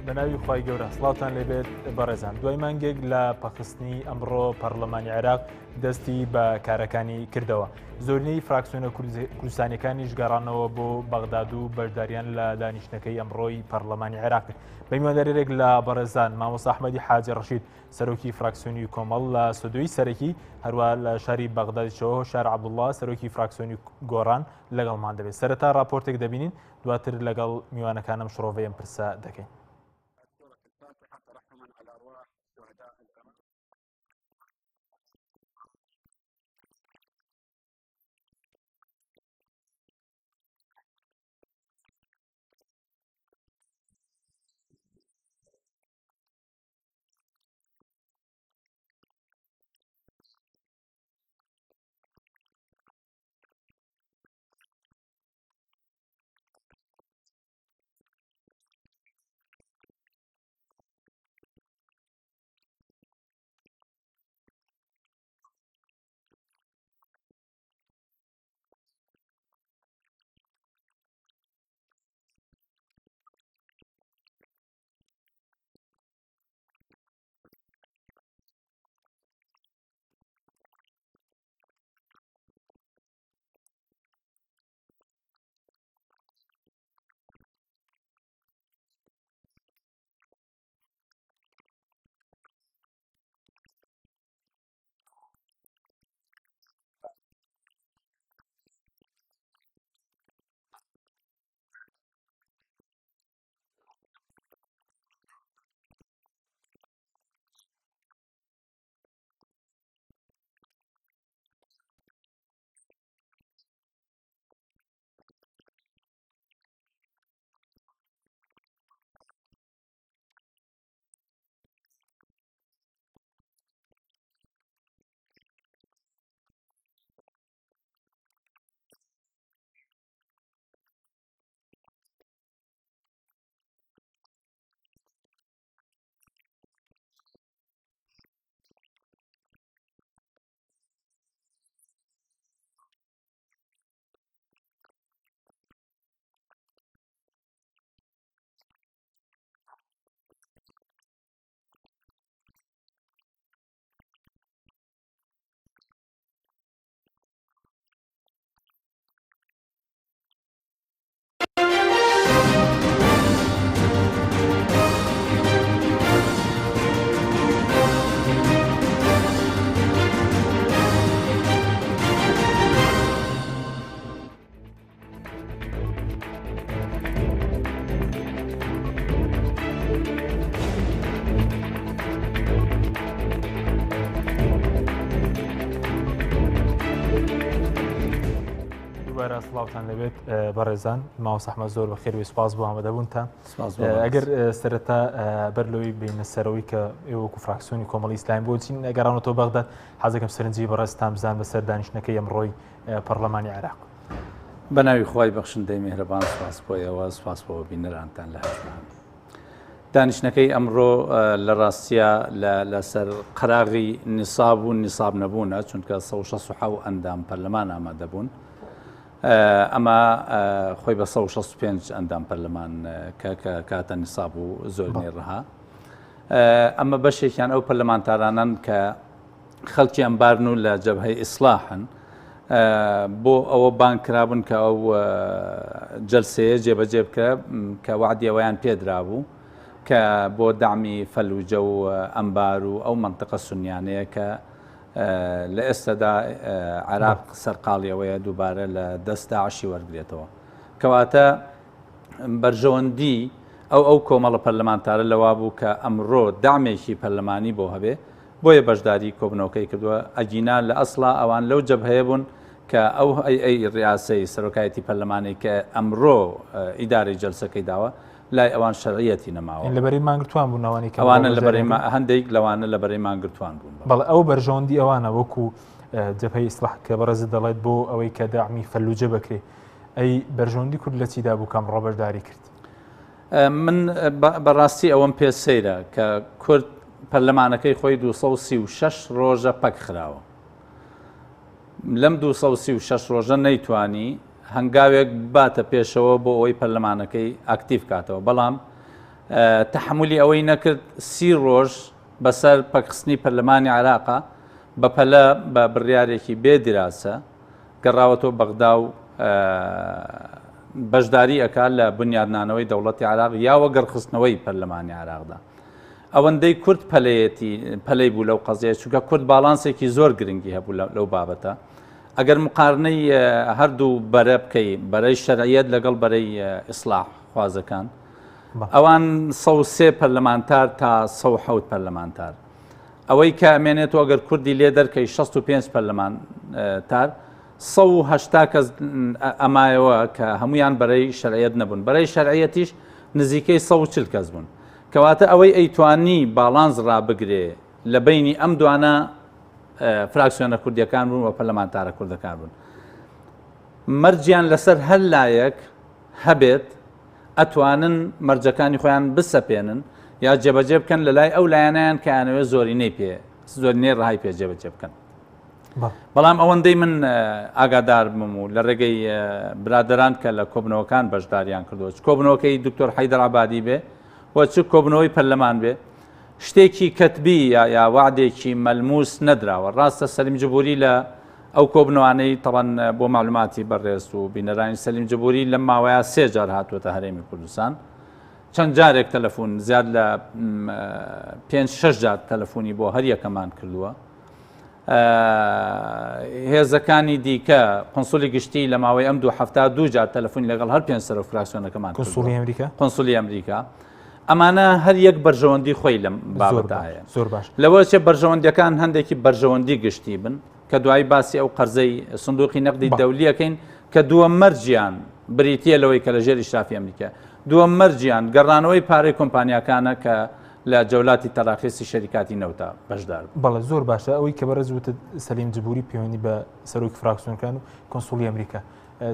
بەناوی خی گەورە سڵاوتان لێبێت بەڕێزان دوای مانگێک لە پەخستنی ئەمڕۆ پەرلەمانی عێراق دەستی بە کارەکانی کردەوە زۆرینەی فراکسیۆنە کوردستانیەکانیش گەڕانەوە بۆ بەغداد و بەشداریان لە دانیشتەکەی ئەمڕۆی پەرلەمانی عێراق بە میوانداریێک لە بەڕێزان مامۆستا ئەحمەدی حاجی ڕەشید سەرۆکی فراکسیۆنی کۆمەڵ لە سەدۆی سەرەکی هەروە لە شاری بەغدادیشەوە شار عەبدوڵڵا سەرۆکی فراکسیۆنی گۆڕان لەگەڵمان دەبێت سەرەتا راپۆرتێک دەبینین دواتر لەگەڵ میوانەکانم شڕۆڤەیەم پرسە دەکەین. سڵاوتان لەبێت بەڕێزان مامۆستا ئەحمەد زۆر بەخێر و سوپاس بۆ ئامادەبوونتان. ئەگەر سەرەتا بەرلەوەی بینەسەرەوەی کە ئێوە وەکو فراکسیۆنی کۆمەڵی ئیسلامی بۆچین گەڕانەوە بەغداد حەزەکەم سەرنجی بەڕێزتان بزان بەسەر دانیشتنەکەی ئەمڕۆی پەرلەمانی عێراق. بەناوی خی بەخشندەی میهرەبان سوپاس بۆیەوە سوپاس بۆ بینەرانتان لە هەژمان. دانیشتنەکەی ئەمڕۆ لە ڕاستیە لەسەر قەراغی نیساب و نیساب نەبوونە چونکە 167 ئەندام پەرلەمان ئامادەبوون. ئەمە خۆی بە 165 ئەندام پەرلەمان کە کاتە نیساب و زۆر نێڕەها. ئەمە بەشێکیان ئەو پەرلەمانتارانن کە خەڵکی ئەمبارن و لە جەبهەی ئیسلاحن بۆ ئەوە بانکرابوون کە ئەو جەلسەیە جێبەجێ بکە کە وعدی ئەوەیان پێدرا بوو کە بۆ دامی فەلوجە و ئەمبار و ئەو منطقە سونیانەیە کە لە ئێستادا عێراق سەرقاڵیەوەیە دووبارە لە دەست داعشی وەرگێتەوە کەواتە بەرژەوەندی ئەو کۆمەڵە پەرلەمانتارە لەوا بوو کە ئەمڕۆ دامێکی پەرلەمانی بۆ هەبێ بۆیە بەشداری کۆبنەوەکەی کردووە ئەگینا لە ئەسڵا ئەوان لەو جەبهەیە بوون کە ئەو ڕیاسەی سەرۆکایەتی پەرلەمانی کە ئەمڕۆ ئیدارەی جەلسەکەی داوە لای ئەوان شەرعیەتی نەماوە لەبەرەی مانگرتوان بوون ئەوانی کە ئەوانە لەبەرەی هەندێک لەوانە لەبەرەی مانگرتوان بوون. بەڵێ ئەو بەرژەوەندی ئەوانە وەکو جەبهەی ئیسلاح کە بەڕێزت دەڵێت بۆ ئەوەی کە داعمی فەلوجە بکرێ ئەی بەرژەوەندی کورد لە چیدا بوو کەم ڕۆبەرداری کرد؟ من بەڕاستی ئەوەم پێ سەیرە کە کورد پەرلەمانەکەی خۆی 236 ڕۆژە پەک خراوە. لەم 236 ڕۆژە نەیتوانی هەنگاوێک باتە پێشەوە بۆ ئەوەی پەرلەمانەکەی ئاکتیڤ کاتەوە، بەڵام تحملی ئەوەی نەکرد 30 ڕۆژ بەسەر پەکخستنی پەرلەمانی عێراقا بەپەلە بە بڕیارێکی بێدراسە گەڕاوەتەوە بەغدا و بەشداری ئەکات لە بنیادنانەوەی دەوڵەتی عێراق یا وەگەڕخستنەوەی پەرلەمانی عێراقدا. ئەوەندەی کورد پەلەی بوو لەو قەزیە چونکە کورد باڵانسێکی زۆر گرنگی هەبوو لەو بابەتە. ئەگەر مقارنەی هەردوو بەرە بکەی بەرەی شەرعیەت لەگەڵ بەرەی ئیسلاح خوازەکان ئەوان 103 پەرلەمانتار تا 107 پەرلەمانتار. ئەوەی کە ئەمێنێتەوە ئەگەر کوردی لێ دەرکەی 65 پەرلەمانتار 180 کەس ئەمایەوە کە هەمویان بەرەی شەرعیەت نەبوون. بەرەی شەرعیەتیش نزیکەی 140 کەس بوون. کەواتە ئەوەی ئەیتوانی باڵانس ڕابگرێ لە بینی ئەم دوانە فراکسیۆنە کوردیەکان بوون و پەرلەمانتارە کوردەکان بوون. مەرجیان لەسەر هەر لایەک هەبێت ئەتوانن مەرجەکانی خۆیان بسەپێنن یا جێبەجێ بکەن لە لای ئەو لایەنیان کە یانەوێت زۆرینەی ڕای پێ جێبەجێ بکەن. بەڵام ئەوەندەی من ئاگادار بم و لە ڕێگەی برادران کە لە کۆبنەوەکان بەشداریان کردووە کۆبنەوەکەی دکتۆر حەیدەر عەبادی بێ و چ کۆبنەوەی پەرلەمان بێ شتێکی کەتبی یا وعدێکی مەلموس نەدراوە. ڕاستە سەلیم جبوری لە ئەو کۆبنەوانەی تەڵەن بۆ معلوماتی بەڕێز و بینەرانی سەلیم جبوری لەم ماوەیە 3 جار هاتووەتە هەرێمی کوردستان چەند جارێک تەلەفۆن زیاد لە 5-6 جار تەلەفۆنی بۆ هەر یەکەمان کردووە. هێزەکانی دیکە قۆنسولی گشتی لە ماوەی ئەم 2 هەفتە 2 جار تەلەفۆنی لەگەڵ هەر 5 سەر و فراکسیۆنەکەمان قۆنسولی ئەمریکا ئەمانە هەر یەک بەرژەوەندی خۆی لەم بابەتایە. زۆر باش لەوە چێ بەرژەوەندیەکان هەندێکی بەرژەوەندی گشتی بن کە دوای باسی ئەو قەرزەی سندوقی نەقدی دەولیەکەین کە دووەم مەرجیان بریتیە لەوەی کە لە ژێر ئیشرافی ئەمریکا دووەم مەرجیان گەڕانەوەی پارەی کۆمپانیاکانە کە لە جەولاتی تەراخیسی شەریکاتی نەوتا بەشدار. بەڵێ زۆر باشە ئەوەی کە بەرەز وتە سەلیم جبوری پەیوەندی بە سەرۆکی فراکسیۆنەکان و کۆنسوڵی ئەمریکا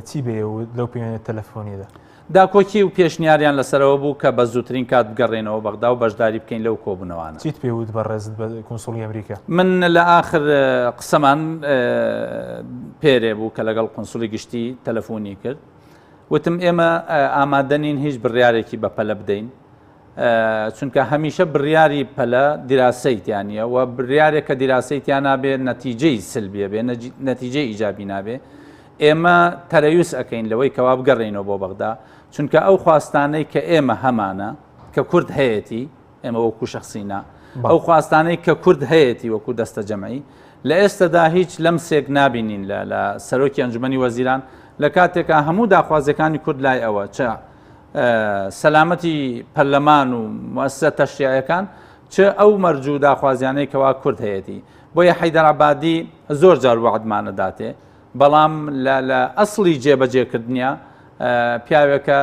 چی بێ لەو پەیوەندیە تەلەفۆنیدا داکۆکی و پێشنیاریان لەسەرەوە بوو کە بە زووترین کات بگەڕێنەوە بەغدا و بەشداری بکەین لەو کۆبوونەوانە. چیت پێوت بەڕێزت بە کۆنسوڵی ئەمریکا؟ من لە ئاخر قسەمان پێرێ بوو کە لەگەڵ قۆنسوڵی گشتی تەلەفۆنی کرد وتم ئێمە ئامادەنین هیچ بڕیارێکی بە پەلە بدەین چونکە هەمیشە بڕیاری پەلە دیراسەیتیانە و بڕیارێک کە دیراسەیتیان نابێ نەتیجەی سلبیە بێ نەتیجەی ئیجابی نابێ ئێمە تەرەیوس ئەەکەین لەوەی کەوا بگەڕێنەوە بۆ بەغدا چونکە ئەو خواستانەی کە ئێمە هەمانە کە کورد هەیەی ئێمە وەکو شخصینە ئەو خواستانەی کە کورد هەیەی وەکو دەستە جەمعی لە ئێستادا هیچ لەم سێک نابینین لە سەرۆکی ئەنجومەنی وەزیران لە کاتێکە هەموو داخوازەکانی کورد لای ئەوە چ سەلامەتی پەرلەمان و موەسسە تەشریعیەکان چ ئەو مەرج و داخوازیانەی کەوا کورد هەیەی بۆیە حەیدەر عەبادی زۆر جار وعدمانە داتێ بەڵام لە ئەسڵی جێبەجێکردنیە پیاوێکە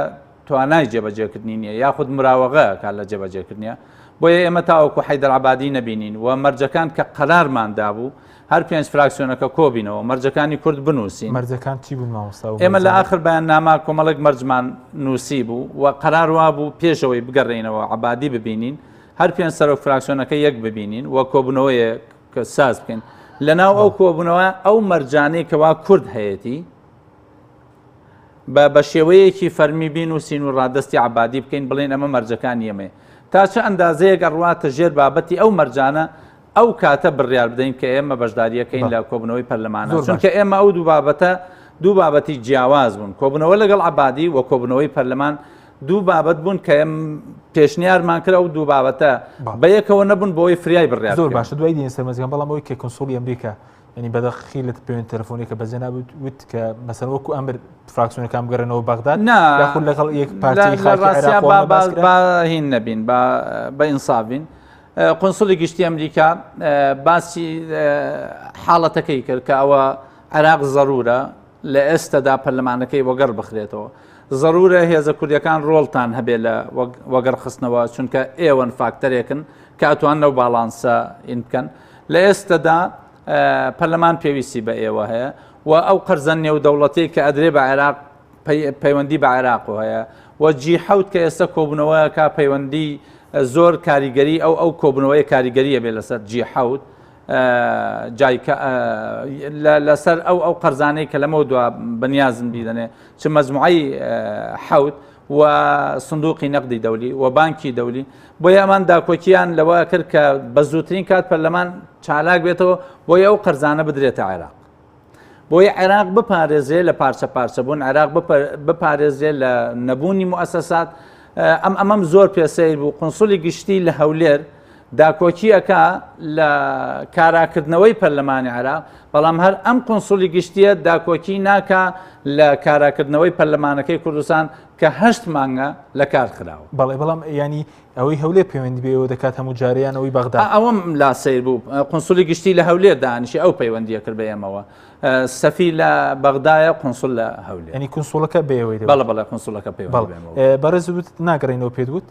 توانای جێبەجێکردنی نییە یاخود مراوەغەکە لە جێبەجێکردنیە بۆیە ئێمە تاوەکو حەیدەر عەبادی نەبینین و مەرجەکان کە قەرارماندا بوو هەر 5 فراکسیۆنەکە کۆبینەوە مەرجەکانی کورد بنووسین. مەرجەکان چی بوون مامۆستا؟ ئێمە لە ئاخر بەیان ناما کۆمەڵێک مەرجمان نووسی بوو و قەرار وا بوو پێشەوەی بگەڕێنەوە عەبادی ببینین هەر 5 سەر و فراکسیۆنەکە یەک ببینین و کۆبنەوەیە کە ساز بکەین لەناو ئەو کۆبنەوە ئەو مەرجانەی کەوا کورد هەیەی بە شێوەیەکی فەرمی بینوسین و ڕادستی عەبادی بکەین بڵێن ئەمە مەرجەکان ئێمە تا چه ئەندازەیەک ئەڕواتە ژێر بابەتی ئەو مەرجانە ئەو کاتە بڕیار بدەین کە ئێمە بەشداریەکەین لە کۆبنەوەی پەرلەمانە چونکە ئێمە ئەو دوو بابەتی جیاواز بوون کۆبنەوە لەگەڵ عەبادی و کۆبنەوەی پەرلەمان دوو بابەت بوون کە پێشنیارمان کرد ئەو دوو بابەتە بەیەکەوە نەبوون بۆی فریای بڕیار. زۆر باشە دوای دێن سەرمەزگان بەڵام ئەوەی کە کۆنسوڵی ئەمریکا ینی بەدەخیلت پێوێن تەلەفۆنێکە بەجێ نابوت وت کە مەسەن وەکو ئەمر فراکسیۆنەکان بگەڕێنەوە بەغداد یاخود لەگەڵ یەک پارتی خاکی عێراق هین نەبین بە ئینسابین قۆنسوڵی گشتی ئەمریکا باسی حاڵەتەکەی کرد کە ئەوە عێراق زەرورە لە ئێستادا پەرلەمانەکەی وەگەڕ بخرێتەوە زەرورە هێزە کوردیەکان ڕۆڵتان هەبێ لە وەگەڕخستنەوە چونکە ئێوەن فاکتەرێکن کە ئەتواننەوە باڵانسە ئین بکەن لە ئێستادا پەرلەمان پێویستی بە ئێوە هەیە و ئەو قەرزە نێودەوڵەتی کە ئەدرێ بە عێراق پەیوەندی بە عێراق هەیە و G7 کە ئێستا کۆبنەوەیەکە پەیوەندی زۆر کاریگەری ئەو کۆبنەوەی کاریگەریە بێ لەسەر G7 لەسەر ئەو قەرزانەی کە لەمە دو بەنیازم بیدەنێ چ مەجموعەی حەوت و سندوقی نەقدی دەولی و بانکی دەولی بۆیە ئەمان داکۆکییان لەوە کرد کە بە زووترین کات پەرلەمان چالاک بێتەوە بۆیە ئەو قەرزانە بدرێتە عێراق بۆیە عێراق بپارێزێ لە پارچە پارچە بوون عێراق بپارێزێ لە نەبوونی موسسات ئەمەم زۆر پێسەیر بوو قونسولی گشتی لە هەولێر داکۆکیەکە لە کاراکردنەوەی پەرلەمانی عێراق بەڵام هەر ئەم قونسولی گشتیە داکۆکی ناکە لە کاراکردنەوەی پەرلەمانەکەی کوردستان کە 8 مانگە لە کار خراوە بەڵێ بەڵام ینی ئەوەی هەولێر پەیوەندی بێەوە دەکات هەموو جاریانەوەی بەغدا ئەوەم لا سیر بوو قونسولی گشتی لە هەولێر دانیشی ئەو پەیوەندیە کرد بە ئێمەوە سەفی لە بەغدایە قونسول لە هەولێر ینی کونسوڵەکە بێەوەی بەڵە قونسوڵەکە پێوە بەڕێز ناگەڕێنەوە پێت وت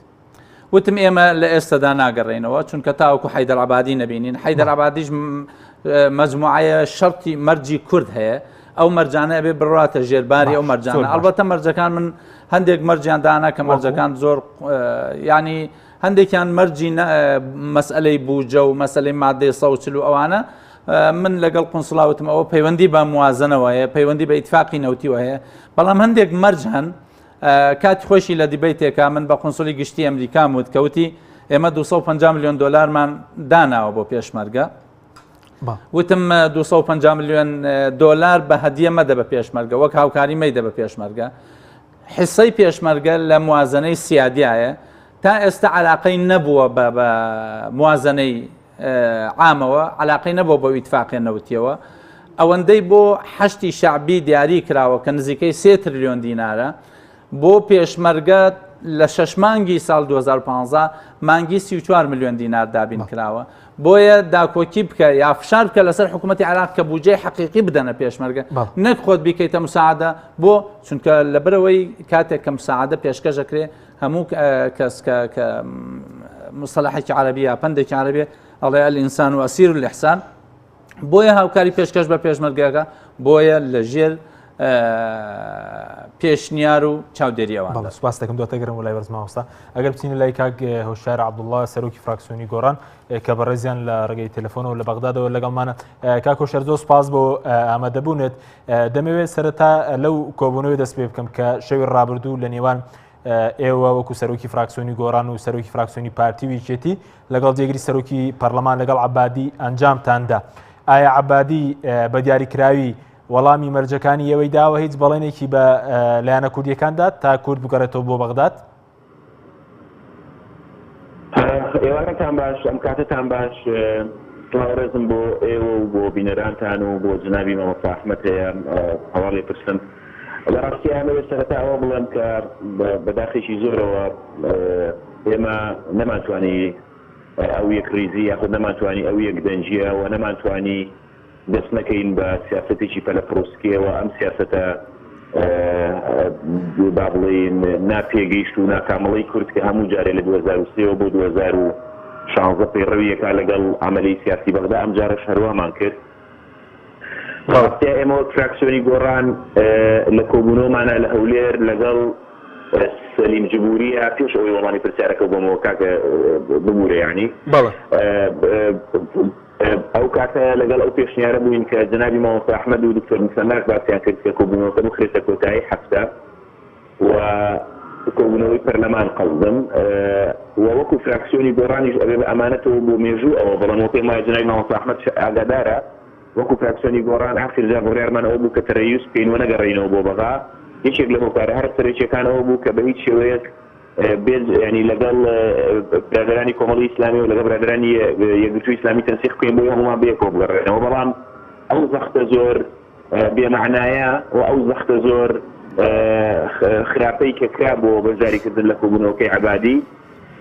وتم ئێمە لە ئێستادا ناگەڕێنەوە چونکە تاوەکو حەیدەر عەبادی نەبینین حەیدەر عەبادیش مەجموعەیە شەرتی مەرجی کورد هەیە ئەو مەرجانە ئەبێ بڕاتە ژێرباری ئەو مەرجانە ئەلبەتە مەرجەکان من هەندێک مەرجیان دانا کە مەرجەکان زۆر ینی هەندێکیان مەرجی مەسئلەی بوجە و مەسئلەی مادەی 140 و ئەوانە من لەگەڵ قونسڵاوتم ئەوە پەیوەندی بە موازنەوە هەیە پەیوەندی بە ئیتفاقی نەوتیوە هەیە بەڵام هەندێک مەرج هەن کاتی خۆشی لە دیبیتێکا من بە قونسولی گشتی ئەمریکام وت کەوتی ئێمە 250 میلیۆن دلارمان داناوە بۆ پێشمەرگە وتم 250 میلیۆن دلار بە هەدیە مەدە بە پێشمەرگە وەک هاوکاری مەیدە بە پێشمەرگە حسەی پێشمەرگە لە موازنەی سیادیایە تا ئێستا علاقەی نەبووە بە موازنەی عامەوە علاقەی نەبووە بە ئیتفاقیە نەوتیەوە ئەوەندەی بۆ حەشتی شعبی دیاری کراوە کە نزیکەی 3 تریلیۆن دینارە بۆ پێشمەرگە لە 6 مانگی ساڵ 2015 مانگی 34 میلیۆن دینار دابین کراوە بۆیە داکۆکی بکە یا فشار بکە لەسەر حکوومەتی عێراق کە بودجەی حەقیقی بدەنە پێشمەرگە نەک خۆت بیکەیتە مساعدە بۆ چونکە لەبەرەوەی کاتێک کە مساعدە پێشکەشەکرێ هەموو کەس کە مصطلحێکی عەرەبیە پندێکی عەرەبیە ئەڵێ الئینسان و ئەسیر الإحسان بۆیە هاوکاری پێشکەش بە پێشمەرگەکە بۆیە لە ژێر پێشنیار و چاودێریەوە سوپاس دەکەم دواتەگەرم و لای بەرز مامۆستا ئەگەر بچینە لای کاک هۆشیار عەبدوڵڵا سەرۆکی فراکسیۆنی گۆڕان کە بەڕێزیان لە ڕێگەی تەلەفۆنەوە لە بەغدادەوە لەگەڵمانە کاک هۆشیار زۆر سوپاس بۆ ئامادەبوونت دەمەوێت سەرەتا لەو کۆبوونەوەی دەست پێ بکەم کە شەوی ڕابردوو لە نێوان ئێوە وەکو سەرۆکی فراکسیۆنی گۆڕان و سەرۆکی فراکسیۆنی پارتی ویچێتی لەگەڵ جێگیری سەرۆکی پەرلەمان لەگەڵ عەبادی ئەنجامتاندا ئایا عەبادی بە دیاریکراوی وەڵامی مەرجەکانی ئێوەی داوە هیچ بەڵێنێکی بە لایەنە کوردیەکاندا تا کورد بگەڕێتەوە بۆ بەغداد؟ ئێوارەتان باش ئەم کاتتان باش سڵاوڕێزم بۆ ئێوە و بۆ بینەرانتان و بۆ جنابی مامۆستا ئەحمەد هەیە هەواڵی پرسم لەڕاستی ئەمەوێت سەرەتا ئەوە بڵێم کە بەداخێکی زۆرەوە ئێمە نەمانتوانی ئەو یەک ریزی یاخود نەمانتوانی ئەو یەک دەنجیە و نەمانتوانی دەست نەکەین بە سیاسەتێکی پەلە پرۆسکیەوە ئەم سیاسەتە با بڵێن ناپێگەیشت و ناکامەڵی کورد کە هەموو جارێ لە 2023 بۆ 2016 پەیڕەویەکە لەگەڵ عملی سیاسی بەغدا ئەم جارەش هەروەمان کرد ڕاستیە ئێمە فراکسیۆنی گۆڕان لە کۆبوونەوەمانە لە هەولێر لەگەڵ سەلیم جبوریە پێش ئەوەی وەڵامی پرسیارەکە بۆمەوە کاکە ببوورە یعنی ئەو کاتە لەگەڵ ئەو پێشنیارە بووین کە جنابی مامۆستا ئەحمەد و دکتۆر مسەناک باسییان کرد کە کۆبوونەوەکە بخرێتە کۆتایی هەفتە و کۆبوونەوەی پەرلەمان قەزدم و وەکو فراکسیۆنی گۆڕانیش ئەبێ بە ئەمانەتەوە بۆ مێژوو ئەوە بەڵام وەکو پێم وایە جنابی مامۆستا ئەحمەد ئاگادارە وەکو فراکسیۆنی گۆڕان ئاخر جا بڕیارمان ئەوە بوو کە تەرەیوس بکەین و نەگەڕێینەوە بۆ بەغا یەکێک لە هۆکارە هەر سەرچیەکانەوە بوو کە بە هیچ شێوەیەک ینی لەگەڵ برادرانی کۆمەڵی ئیسلامی و لەگەڵ برادرانی یەکگرتووی ئیسلامی تەنسیق بکەین بۆ هەمومان بەیەکەوە بگەڕێنەوە بەڵام ئەو زەختە زۆر بێمەعنایە و ئەو زەختە زۆر خراپەی کە کرا بۆ بەجاریکردن لە کۆبوونەوەکەی عەبادی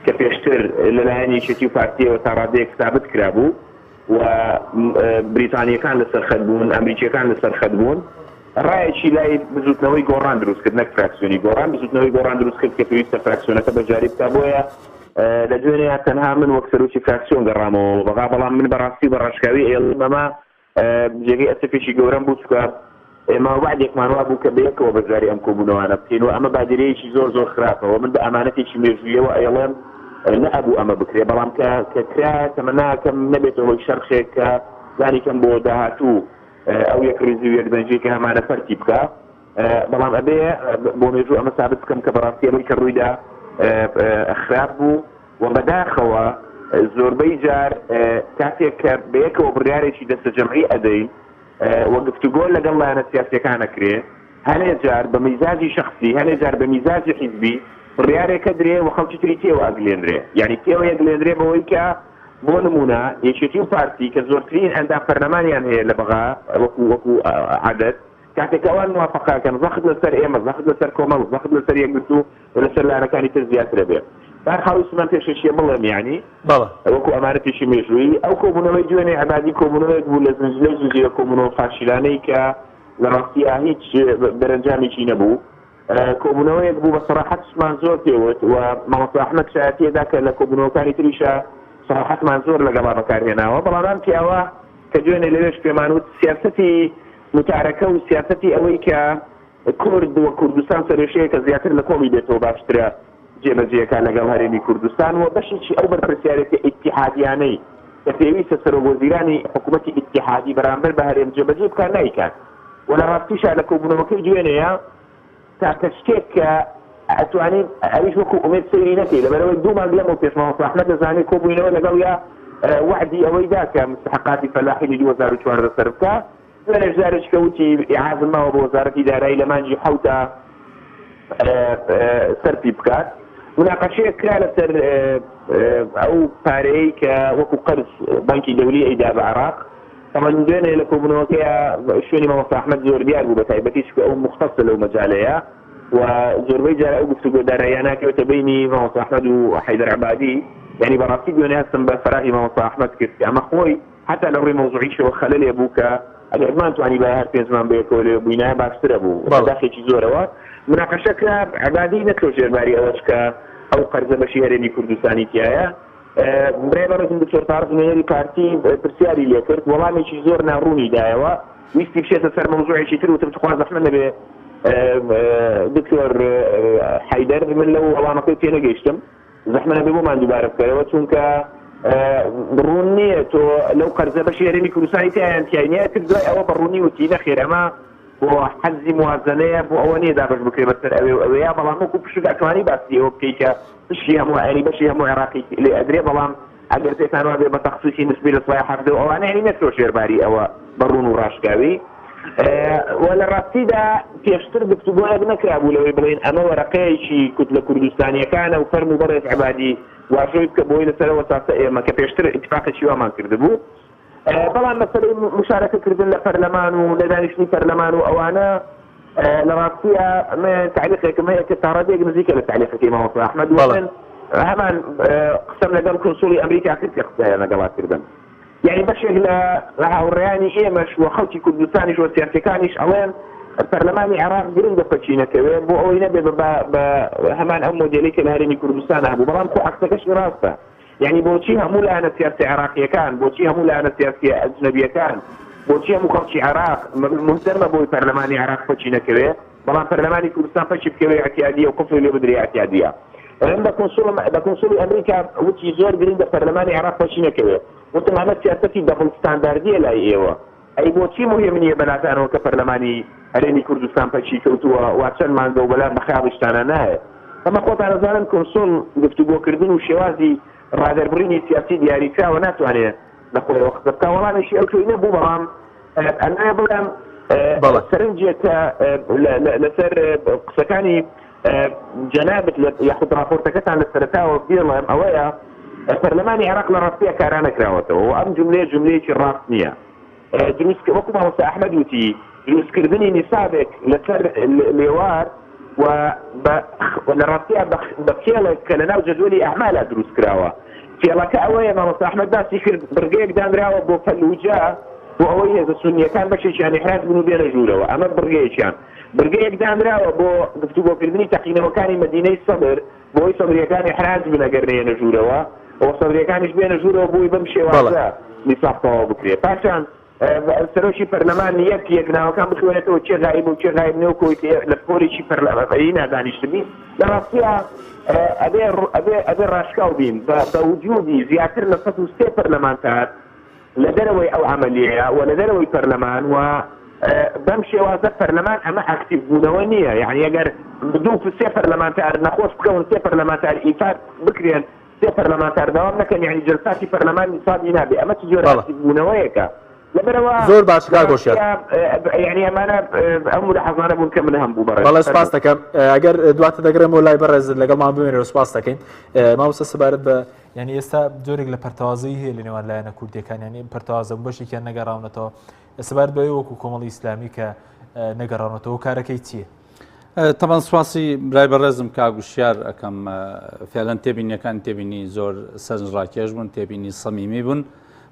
کە پێشتر لەلایەن یەکێتی و پارتیەوە تا ڕادەیەک ثابت کرا بوو و بریتانیەکان لەسەر خەت بوون ئەمریکیەکان لەسەر خەت بوون ڕایەکی لای بزوتنەوەی گۆڕان دروست کرد نەک فراکسیۆنی گۆڕان بزوتنەوەی گۆڕان دروست کرد کە پێویستە فراکسیۆنەکە بەجاری بکا بۆیە لە دوێنێ تەنها من وەک سەرۆکی فراکسیۆن گەڕامەوە بەغا بەڵام من بەڕاستی بە ڕاشکاوی ئێڵم ئەمە جێگەی ئەسفێکی گەورەم بوو چکە ئێمە وعدێکمان وا بوو کە بەیەکەوە بەجاری ئەم کۆبوونەوانە بکەین و ئەمە بادرەیەکی زۆر زۆر خراپەوە من بە ئەمانەتێکی مێژوویەوە ئەڵێم نەبوو ئەمە بکرێ بەڵام کە کرا تەمەناکەم نەبێتەوە هۆی شەرخێک کە زانیکەم بۆ داهاتوو ئەو یەک ریزی و یەک دەنجەی کە هەمانە فەرکی بکە بەڵام ئەبێ بۆ مێژوو ئەمە ثابت بکەم کە بەڕاستیەوەی کە ڕوویدا خراپ بوو و بەداخەوە زۆربەی جار کاتێک کە بەیەکەوە بڕیارێکی دەستە جەمعی ئەدەین وە گفتوگۆ لەگەڵ لایەنە سیاسیەکانەکرێ هەنێ جار بە میزاجی شخصی هەنێ جار بە میزاجی حیزبی بڕیارێکە درێ و خەڵکی تری تێوە ئەگلێنرێ یعنی تێوە یەگلێنرێ بەوەی کە بۆ نمونە یەکێتی و پارتی کە زۆرترین ئەندام پەرلەمانیان هەیە لە بەغا وەکو عادەت کاتێک ئەوان موافقاکەن زەخت لەسەر ئێمە زەخت لەسەر کۆمەڵ زەخت لەسەر یەکگرتو و لەسەر لایەنەکانی تر زیاترە بێ بەرخاوی سمان پێشەشیە بڵێم یعنی وەکو ئەمانە پێشی مێژووی ئەو کۆبوونەوەی دوێنێ عەبادی کۆبوونەوەیەک بوو لە زنجیرە زوجێ کۆبوونەوە فاشیلانەی کە لە ڕاستیە هیچ دەرەنجامێکی نەبوو کۆبوونەوەیەک بوو بە سەراحەتمان زۆر پێوت و مامۆستا ئەحمەد شایەتیەدا کە لە کۆبوونەوەکانی تریشە سەراحەتمان زۆر لەگەڵا بەکارهێناوە بەڵام پیاوە کە دوێنێ لەوێش پێمان وت سیاسەتی متارەکە و سیاسەتی ئەوەی کە کورد و کوردستان سەرێشەیە کە زیاتر لە کۆمی بێتەوە باشترە جێبەجێەکان لەگەڵ هەرێمی کوردستان و بەشێکی ئەو بەرپرسیارەتی ئیتیحادیانەی کە پێویستە سەرۆگۆزیرانی حکوومەتی ئیتیحادی بەرامبەر بە هەرێم جێبەجێ بکار نایکات و لە ڕاستیشا لە کۆبوونەوەکەی دوێنەیە تاکە شتێک کە ئەتوانین ئەویش وەکو ئومێد سەیری نەکەی لەبەرەوەی دوو مانگ لەمەوە پێش مامۆستا ئەحمەد دەزانێت کۆبوونەوە لەگەڵ یا وعدی ئەوەی دا کە مستحقاتی فەلاحی 2014 سەر بکە دوێنێ جارێک کەوتی ئیعازم ماوە بۆ وەزارەتی دارایی لە مانجی حەوتە سەرپی بکات مناقەشەیە کرا لەسەر ئەو پارەیەی کە وەکو قەرز بانکی دەولی ئەیدا بە عێراق طبعا دوێنێ لە کۆبوونەوەکەیە شوێنی مامۆستا ئەحمەد زۆر دیار بوو بە تایبەتیش کە ئەو مختصە لەو مەجالەیە و زۆربەی جار ئەو گفتوگۆ داراییە ناکەوێتە بینی مامۆستا ئەحمەد و حەیدەر عەبادی یعنی بەڕاستی دوێنێ هەستم بە فەراغی مامۆستا ئەحمەد کرد کە ئەمە خۆی حتا لە ڕووی مەوزوعیشەوە خەلەلێ بوو کە ئەگەر مانتوانی بە هەر پێنج مان بەیەکەوە لێ بووینایە باشترە بوو بەداخێکی زۆرەوە مناقەشە کرا عەبادی نەکرۆ ژێرباری ئەوەش کە ئەو قەرزە بەشی هەرێمی کوردستانی تایە برای بەڕێزم دکتۆر تارق نوێنەری پارتی پرسیاری لێ کرد وەڵامێکی زۆر ناڕوونی دایەوە ویستی بشێتە سەر مەوزوعێکی تر وتم تخواز ئەحمەد نەبێ دکتۆر حەیدەر من لەو وەڵامەکەی پێ نەگەیشتم زەحمە نەبێ بۆمان دووبارە بکەرەوە چونکە ڕوون نییە تۆ لەو قەرزە بەشی هەرێمی کوردستانی تایان تیانە کرد دوای ئەوە بەڕوونی وتی نەخێر ئەمە بۆ حەزی موازنەیە بۆ ئەوە نییە دابش بکرێ بەسەر ئەوێ و ئەوەیە بەڵام وەکو پشت ئەتوانی باسی ئەوە بکەی کە پشتی هەموو عێری بەشی هەموو عێراقی لێ ئەدرێ بەڵام ئەگەر پێتان وابێ بە تەخصیصی نسبی لە سوای حەفدە و ئەوانە هێنی نەچۆ شێرباری ئەوە بەڕوون و ڕاشکاوی و لە ڕاستیدا پێشتر گفتوگۆیەک نەکرابوو لەوەی بڵێن ئەمە وەرەقەیەکی کوت لە کوردستانیەکانە و فەرم و بەڕێز عەبادی واشۆی بکە بۆی لەسەرەوە ساسە ئێمە کە پێشتر ئیتفاقێکی وامان کردبوو بەڵام مەسەلەی مشارەکەکردن لە پەرلەمان و لە دانیشتنی پەرلەمان و ئەوانە لە ڕاستیە تعلیقێکم هەیە کە تا ڕادێک نزیکە لە تعلیقەکەی مامۆستا ئەحمەد وڵێن هەمان قسەم لەگەڵ کۆنسوڵی ئەمریکا کرد کە قسەیە لەگەڵاتکردن یعنی بەشێک لە هاوڕێیانی ئێمەش و خەڵکی کوردستانیش و سیاسەکانیش ئەڵێن پەرلەمانی عێراق گرنگە پەچینەکەوێت بۆ ئەوەی نەبێ بە هەمان ئەو مۆدێلی کە لە هەرێمی کوردستان هەبوو بەڵام خۆ عەکسەکەش ڕاستە یعنی بۆچی هەموو لایەنە سیاسی عێراقیەکان بۆچی هەموو لایەنە سیاسی ئەجنەبیەکان بۆچی هەموو خەڵکی عێراق مهتەمە بۆی پەرلەمانی عێراق پەچی نەکەوێت بەڵام پەرلەمانی کوردستان پەچی بکەوێت ئەتیادیە و قفڵ لێ بدرێ ئەتیادیە بە کۆنسوڵی ئەمریکا وتی زۆر گرنگە پەرلەمانی عێراق پەچی نەکەوێت وتم ئەمە سیاسەتی دەبڵ ستانداردیە لای ئێوە ئەی بۆچی مهم نییە بەلاتانەوە کە پەرلەمانی هەرێمی کوردستان پەچی کەوتووە وا چەند مانگە و بەلا بەخیاڵیشتانە نایە ئەمە خۆتان دەزانن کۆنسوڵ گفتوگۆکردن و شێوازی ڕادەربڕینی سیاسی دیاریکراوە ناتوانێت لە خۆیەوە قسە بکە وەڵامێکی ئەو توی نەبوو بەڵام ئەمە بڵێم سەرنجێکە لەسەر قسەکانی جەنابەت یاخود راپۆرتەکەتان لە سەرەتاوە بێڵێم ئەوەیە پەرلەمانی عێراق لە ڕاستیە کاران نەکراوەتەوە و ئەم جملەیەکی ڕاست نییە دروست وەکو مامۆستا ئەحمەد وتی دروستکردنی نیسابێک لەسەر لێوار و لە ڕاستیە بە فێڵێک کە لە ناو جەدولی ئەعمالا دروست کراوە فێڵەکە ئەوەیە مامۆستا ئەحمەد باسی کرد بڕگەیەک دانراوە بۆ فەلوجا بۆ ئەوەی هێزە سونیەکان بەشێکیان ئیحراز بن و بێنە ژوورەوە ئەمە بڕگەیەک دانراوە بۆ گفتوگۆکردنی تەقینەوەکانی مەدینەی سەبر بۆی سەبریەکانی ئیحراز بن ئەگەر نێنە ژوورەوە ئەو سەبریەکانیش بێنە ژوورەوە بۆی بەم شێوازە نیساب تەواو بکرێت پاشان سەرۆکی پەرلەمان یەک ناوەکان بخوێنێتەوە چێ غایب و چێ غایب نێو کۆی لە پۆرێکی پەرلەمانی نادانیشتنی لە ڕاستیە ئەبێ ڕاشکاو بین بە وجودی زیاتر لە 103 پەرلەمانتار لە دەرەوەی ئەو عەمەلیەیە و لە دەرەوەی پەرلەمان و بەم شێوازە پەرلەمان ئەمە ئاکتیڤ بوونەوە نییە، یعنی ئەگەر دوو سێ پەرلەمانتار نەخۆش بکەون سێ پەرلەمانتار ئیفاد بکرێن سێ پەرلەمانتار داوام نەکەن، یعنی جلساتی پەرلەمان نیسابی نابێ، ئەمە چ جۆرە ئاکتیڤ بوونەوەیەکە. زۆر باش کاگۆشیار، یعنی ئەمانە ئەم ملاحەزانە بوون کە من هەم بوو بەڕێز. بەڵێ سپاس دەکەم. ئەگەر دواتە دەگرێمەوە لای بەڕێز لەگەڵمان بمێنێ و سپاس دەکەین. مامۆستا سەبارەت بە ینی ئێستا جۆرێک لە پەرتەوازی هەیە لە نێوان لایەنە کوردیەکان، ینی پەرتەوازە بەشێکیان نەگەڕاونەتەوە، سەبارەت بەوەی وەکو کۆمەڵی ئیسلامی کە نەگەڕاونەتەوە کارەکەی چییە؟ تەمان سواسی برای بەڕێزم کاگوشیار ئەەکەم فعلەن تێبینیەکان تێبینی زۆر سەرنجڕاکێش بوون، تێبینی سەمیمی بوون.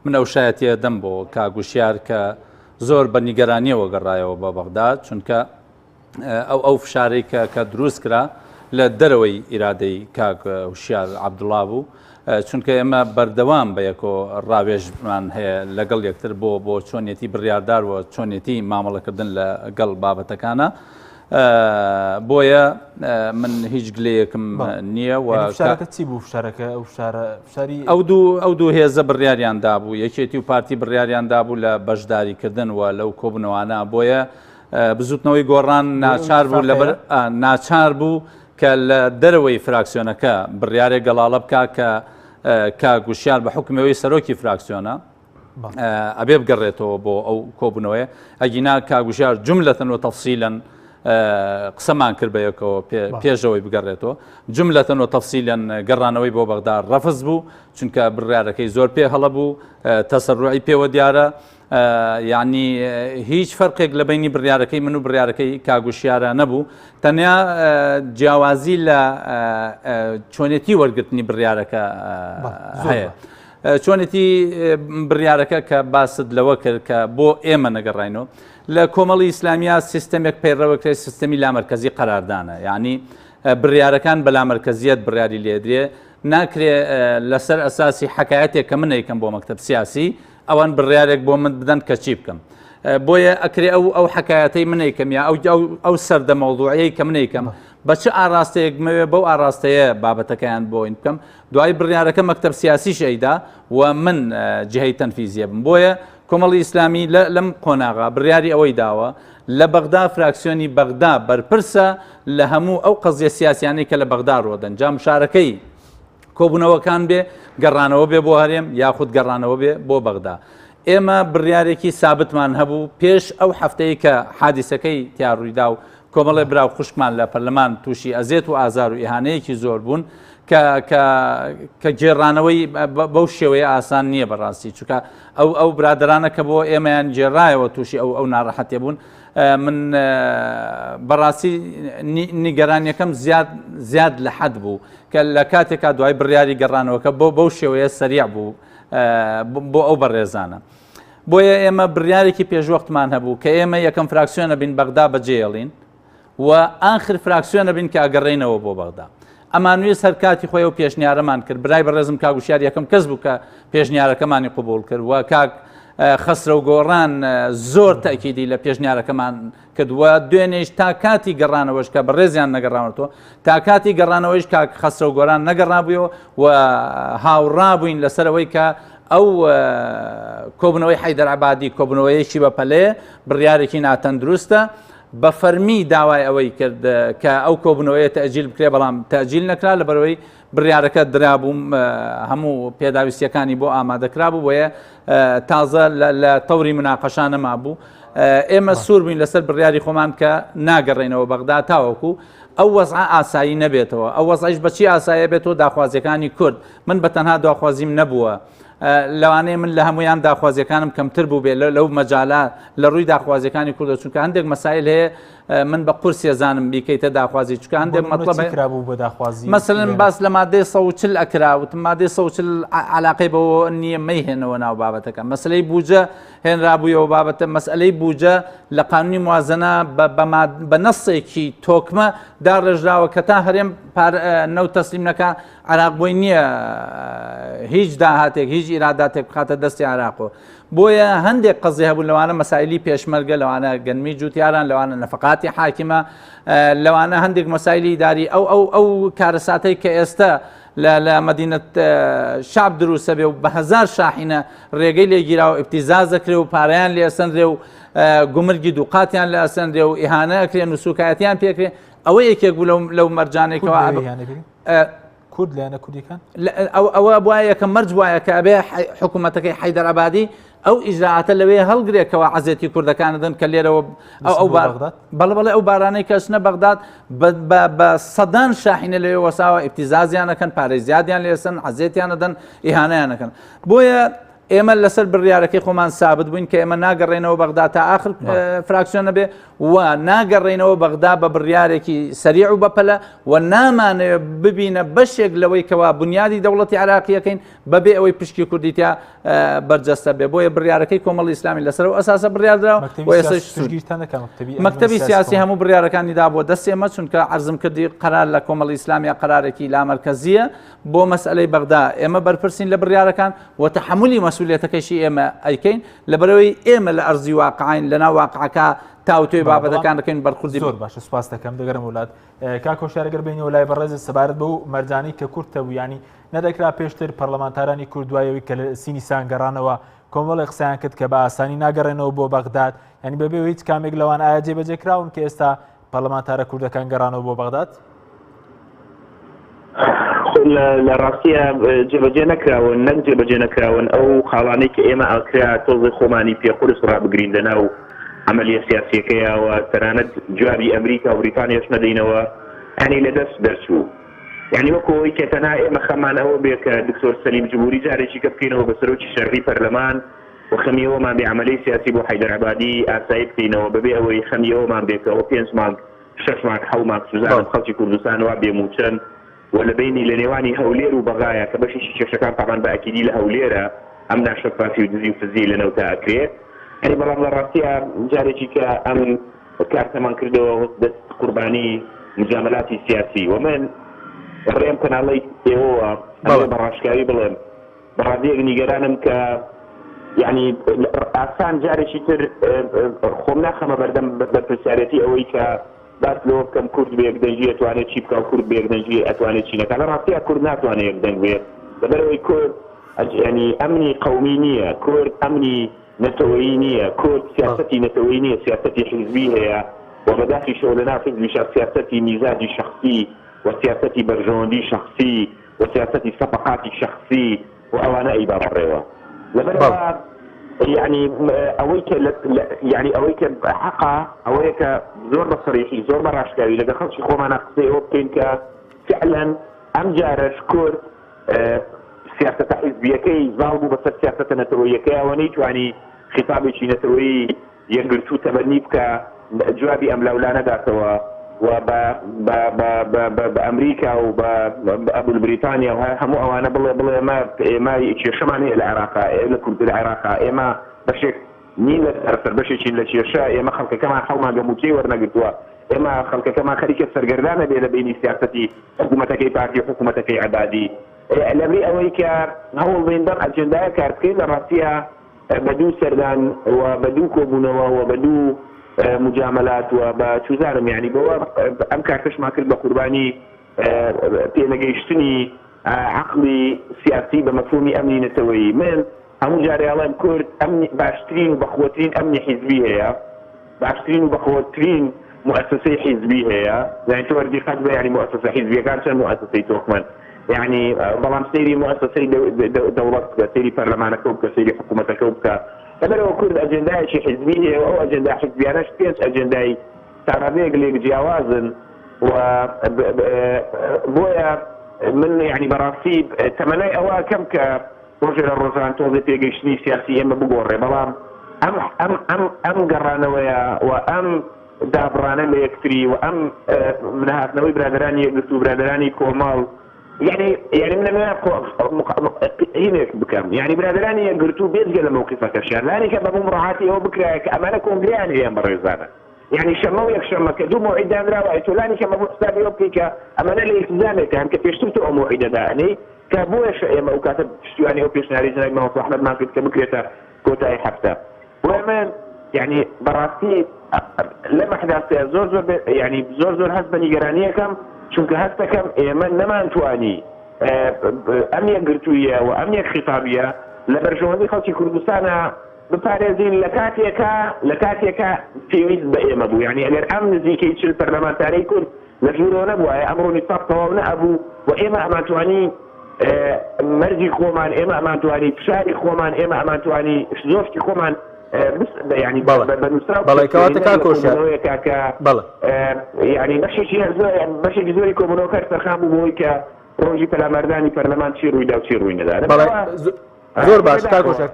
من ئەو شایەتیە دەم بۆ کاگوشیار کە زۆر بە نیگەرانیەوە گەڕایەوە بە بەغداد، چونکە ئەو فشارەی کە دروست کرا لە دەرەوەی ئیرادەی کاگوشیار عەبدوڵڵا بوو، چونکە ئێمە بەردەوام بە یەکۆ ڕاوێژمان هەیە لەگەڵ یەکتر بۆ چۆنیەتی بڕیاردار و چۆنیەتی مامەڵەکردن لەگەڵ بابەتەکانە. بۆیە من هیچ گلەیەکم نییە و چی بوو فشارەکە فشاری ئەو دوو هێزە بڕیاریاندا بوو، یەکێتی و پارتی بڕیاریاندا بوو لە بەشداریکردن و لەو کۆبنەوانە، بۆیە بزوتنەوەی گۆڕان ناچار بوو کە لە دەرەوەی فراکسیۆنەکە بڕیارێک گەڵاڵە بکە کە گوشیار بە حکومەوەی سەرۆکی فراکسیۆنە ئەبێ بگەڕێتەوە بۆ ئەو کۆبنەوەی. ئەگینا کاگوشیار جملەتەن و تەفسیلەن قسەمان کرد بە یەکەوە پێشەوەی بگەڕێتەوە، جملەتەن و تەفسیلەن گەڕانەوەی بۆ بەغداد ڕەفز بوو، چونکە بڕیارەکەی زۆر پێ هەڵە بوو، تەسەڕوعی پێوە دیارە، یعنی هیچ فەرقێک لە بینی بڕیارەکەی من و بڕیارەکەی کاگوشیارە نەبوو، تەنیا جیاوازی لە چۆنێتی وەرگرتنی بڕیارەکە هەیە. چۆنێتی بڕیارەکە کە باست لەوە کرد کە بۆ ئێمە نەگەڕاینەوە لە کۆمەڵی ئیسلامیا سیستەمێک پەیڕەوەکرێت سیستەمی لامەرکەزی قەراردانە، یعنی بڕیارەکان بە لامەرکەزیەت بڕیاری لێدرێ، ناکرێ لەسەر ئەساسی حەکایەتێک کە من ئەیکەم بۆ مەکتەب سیاسی ئەوان بڕیارێک بۆ من بدەن کە چی بکەم، بۆیە ئەکرێ ئەو حەکایەتەی من ئەیکەم یا ئەو سەردە مەوضوعەیە کە من ئەیکەم بە چه ئاراستەیەک مەوێ بەو ئاراستەیە بابەتەکەیان بۆ ئین بکەم، دوای بڕیارەکە مەکتەب سیاسیش ئەیدا و من جهەی تەنفیزیە بم. بۆیە کۆمەڵی ئیسلامی لەم قۆناغا بڕیاری ئەوەی داوە لە بەغدا فراکسیۆنی بەغدا بەرپرسە لە هەموو ئەو قەزیە سیاسیانەی کە لە بەغدا ڕۆدەن، جا مشارەکەی کۆبوونەوەکان بێ، گەڕانەوە بێ بۆ هەرێم یاخود گەڕانەوە بێ بۆ بەغدا. ئێمە بڕیارێکی سابتمان هەبوو پێش ئەو هەفتەیە کە حادیسەکەی تیاڕوویدا و کۆمەڵێ براو خوشکمان لە پەرلەمان تووشی ئەزیێت و ئازار و ئیهانەیەکی زۆر بوون کە گێڕانەوەی بەو شێوەیە ئاسان نییە بەڕاستی، چونکە ئەو برادرانە کە بۆ ئێمەیان گێڕایەوە تووشی ئەو ناڕەحەتێ بوون. من بەڕاستی نیگەرانیەکەم زیاد لە حەد بوو کە لە کاتێکا دوای بڕیاری گەڕانەوەکە بەو شێوەیە سەریع بوو بۆ ئەو بەڕێزانە. بۆیە ئێمە بڕیارێکی پێشوەختمان هەبوو کە ئێمە یەکەم فراکسیۆنە بین بەغدا بەجێڵین و ئاخر فراکسیۆنە بین کە ئەگەڕێینەوە بۆ بەغدا. ئەمانوێ سەرکاتی خۆی و پێشنیارەمان کرد، برای بەڕێزم کاگوشیار یەکەم کەس بوو کە پێشنیارەکەمانی قبول کرد و کاک خەسرە و گۆڕان زۆر تاکیدی لە پێشنیارەکەمان کردووە. دوێنێش تا کاتی گەڕانەوەش کە بەڕێزیان نەگەڕاونەوە، تا کاتی گەڕانەوەیش کاک خەسرە و گۆڕان نەگەڕابوویەوە و هاوڕابووین لەسەرەوەی کە ئەو کۆبنەوەی حەیدەر عەبادی کۆبنەوەیەکی بەپەلەیە بڕیارێکی ناتەندروستە، بە فەرمی داوای ئەوەی کرد کە ئەو کۆبنەوەیە تەجیل بکرێ، بەڵام تەجیل نەکرا لەبەرەوەی بڕیارەکە درابووم هەموو پێداویستیەکانی بۆ ئامادەکرابوو، بۆیە تازە لە تەوری مناقەشانە مابوو. ئێمە سوور بووین لەسەر بڕیاری خۆمان کە ناگەڕێنەوە بەغدا تاوەکو ئەو وەزع ئاسایی نەبێتەوە. ئەو وەزعیش بەچی ئاسایە بێتەوە داخوازیەکانی کورد. من بەتەنها داخوازیم نەبووە، لەوانەیە من لە هەمویان داخوازیەکانم کەمتر بوو بێ لەو مەجاالە لە ڕووی داخوازیەکانی کوردە، چونکە هەندێک مەسایل هەیە من بە قورسی زانم بیکەیتە داخوازی، چونکە هەندێک مەطلبرابوو بۆ داخوازی مەسەلەن باس لە مادەی 140 ئەکراوتم، مادەی 140 علاقەی بەوە نییە مەیهێنەوە ناو بابەتەکە. مەسلەی بوجە هێنرابوویەوە بابەتە، مەسئلەی بوجە لە قانونی موازنە بە نەسێکی تۆکمە داڕێژراوە کە تا هەرێم نەو تەسلیم نەکە عراق بۆی نییە هیچ داهاتێک هیچ ئیراداتێک بخاتە دەستی عراقۆ. بۆیە هەندێک قەزی هەبوو لەوانە مەسائلی پێشمەرگە، لەوانە گەنمی جوتیاران، لەوانە نەفقاتی حاکمە، لەوانە هەندێک مەسایلی داری ئەو کارەساتەی کە ئێستا لە مدینەت شعب دروستە بێ و بە هزار شاحینە ڕێگەی لێگیراوە ئیبتیزاز دەکرێ و پارەیان لێ ئەسەندرێ و گومرگی دووقاتیان لە ئەسەندرێ و ئیهانە ئەکرێن و سوکایەتیان پێکرێ ئەوە یەکێک بوو لەو مەرجانێکەوە کورد لایەنە کوردیەکان ئەوە بواە کە مەرج وایە کە ئەبێ حکوومەتەکەی حیدەر عەبادی ئەو ئیجراعاتە لەوێ هەڵگرێکەوە عەزێتی کوردەکان دەن کە لێرەوە بەڵێ ئەو بارانەی کەچنە بەغداد بە سەدان شاحینە لەوێ وەساوە ئیبتیزازیانەکەن پارەی زیادیان لێسن عەزێتیان دەن ئیهانەیانەکەن بۆیە ئێمە لەسەر بڕیارەکەی خۆمان سابت بووین کە ئێمە ناگەڕێنەوە بەغدا تا ئاخر فراکسیۆنە بێ و ناگەڕێنەوە بەغدا بە بڕیارێکی سەریع و بەپەلە و نامانەوێت ببینە بەشێک لەوەی کەوا بنیادی دەوڵەتی عراقیەکەین بەبێ ئەوەی پشکی کوردیتیا بەرجەستە بێ بۆیە بڕیارەکەی کۆمەڵی ئیسلامی لەسەر و ئەساسە بڕیاردراوە مەکتەبی سیاسی هەموو بڕیارەکانی دابووە دەستێمە چونکە عەرزم کردی قەرار لە کۆمەڵی ئیسلامی قەرارێکی لامەرکەزیە بۆ مەسئلەی بەغدا ئێمە بەرپرسین لە بڕیارەکان و تەحملی مەسئولیەتەکەشی ئێمە ئەیکەین لەبەرەوەی ئێمە لە ئەرزی واقعین لە ناو واقعەکە تاوتوی بابەتەکان دەکەین بەرخوردی زۆر باشە سوپاس دەکەم دەگەرم وڵات کاکۆ شارەگەر بینەوە لای بەڕێز سەبارەت بە و مەرجانی کە کورتە و ینی نەدەکرا پێشتر پەرلەمانتارانی کورد دوایەوەی کە لە سینی سانگەڕانەوە کۆمەڵی قسەیان کرد کە بە ئاسانی ناگەڕێنەوە بۆ بەغداد ینی بەبێ هیچ کامێک لەوان ئایا جێبەجێکراون کە ئێستا پەرلەمانتارە کوردەکان گەڕانەوە بۆ بەغداد لە ڕاستیە جێبەجێ نەکراون نەک جێبەجێ نەکراون ئەو خاڵانەی کە ئێمە ئاکرا تۆزی خۆمانی پێخورس ڕابگرین لەناو عملیە سیاسیەکەیەوە تەنانەت جوابی ئەمریکا و بریتانیاش نەدەینەوە ئەنی لەدەست دەرچوو یعنی وەکەوەی کە تەنها ئێمە خەمان ئەوە بێ کە دکتۆر سەلیم جمهوری جارێکی کە بکەینەوە بە سەرۆکی شەرعی پەرلەمان و خەمیەوەمان بێ عملی سیاسی بۆ حیدەر عەبادی ئاسایی بکەینەوە بەبێ ئەوەی خەمیەوەمان بێتەوە 5 مانگ 6 مانگ 7 مانگ سوزانم خەڵکی کوردستان وا بێموچەن و لە بینی لە نێوانی هەولێر و بەغایە کە بەشی کێشەکان تاوان بە ئەکیدی لە هەولێرە ئەم ناشەفافی و دزی و فزی لەنەو تا ئەکرێت هەری بەڵام لە ڕاستیە جارێکی کە ئەم کارتەمان کردەوە دەست قوربانی مجاملاتی سیاسی و من ڕێم کەناڵی ئێوەوە بەڕاشکاوی بڵێم بەڕادەیەک نیگەرانم کە یعنی ئاسان جارێکی تر خۆم ناخەمە بەردەم بە پرسیارەتی ئەوەی کە باس لەوە بکەم کورد بە یەکدەنگی ئەتوانێت چی بکە و کورد بە یەکدەنگی ئەتوانێت چی نەکە لە ڕاستیە کورد ناتوانێت یەکدەنگ بێت لەبەرەوەی کورد ینی ئەمنی قەومی نییە کورد ئەمنی نەتەوەیی نییە کورد سیاسەتی نەتەوەیی نییە سیاسەتی حیزبی هەیە و بەداخلی شەو لەناو حیزبیش سیاسەتی میزاجی شخصی و سیاسەتی بەرژەوەندی شخصی و سیاسەتی سەفقاتی شخصی و ئەوانە ئەی بابڕێوە لەبەرەوە يعني اويك يعني اويك حقا اويك زور بصريحي زور براشكاوي لقى خلص خو ما نقصي وبكين فعلا ام جارش كورد سياسة حزبية كي ظالموا بس سياسة نتوية كي ونيت يعني خطابي شي نتوي ينقلتو تبني بك جوابي ام لولانا داتوا بامريكا وبابو بريطانيا وهمو اوانا بلا ما شماني العراق لكم العراق اما بشك نين لسرسر بشك لشيشا اما خلق كما حوما قموتي ورنقلتوا اما خلق كما خليك سرقردانا بين سياستي حكومتك بارتي حكومتك عبادي الامري اويك هو بين دم اجندا كارتكين لراسيا بدو سردان وبدو كوبونوا وبدو مجاملات وبشوزارم يعني بوا ام كارتش ما كل بقرباني بينجيشتني عقلي سياسي بمفهومي امني نتوي من هم جاري الله كورد امني باشترين وبخوترين امني حزبي هي باشترين وبخوترين مؤسسه حزبيه هي يعني توردي خدمه يعني مؤسسه حزبيه كانت مؤسسه توكمان يعني ظلام سيري مؤسسه دولة سيري برلمان كوب سيري حكومه كوب هذا هو كل أجندة شيء حزبية أو أجندة حزبية أنا شفت أجندة تعرضي قليل جوازن وبويا من يعني براسيب تمني أو كم كرجل الرزان توظيف يجيشني سياسيا ما بقول بلام أم قرانا وأم دابرانا ما يكتري وأم من هذا نوي برادراني يقصوا برادراني كومال يعني من ما هنا بكم يعني برادراني قرتو بيزقل موقفك الشان لاني كبابو مراعاتي هو بكرة كأمانة كونجلياني يا مريزانا يعني شمو يكشم كدو موعدة مراوعيتو لاني كبابو حسابي يوبكي كأمانة لإلتزامك هم كتشتمتو موعدة داني كابوش يا وكاتب يعني أوبيش ناري جناي ما هو أحمد ما كنت كبكرة كوتاي حفتا وأمان يعني براسي لما حدث زور يعني زور هزبني جرانية كم چونکە هەستەکەم ئێمە نەمانتوانی ئەم یەکگرتوویە و ئەم یەک خیتابیە لە بەرژەوەندی خەڵکی کوردستانە بپارێزین لە کاتێکە پێویست بە ئێمە بوو، یعنی ئەگەر ئەم نزیکەی 40 پەرلەمانتارەی کورد لە ژوورەوە نەبووە ئەمڕۆ نیساب تەواو نەبوو و ئێمە ئەمانتوانی مەرجی خۆمان، ئێمە ئەمانتوانی فشاری خۆمان، ئێمە ئەمانتوانی زۆفتی خۆمان ینی بەڵێکەواتە کاکۆشە ینی بەشێکی زۆری کۆبنەوەکە سەرخام بوو بۆی کە ڕۆژی پەلامەردانی پەرلەمان چی ڕوویدا و چی ڕووی نەدا. زۆر باش کاکۆشە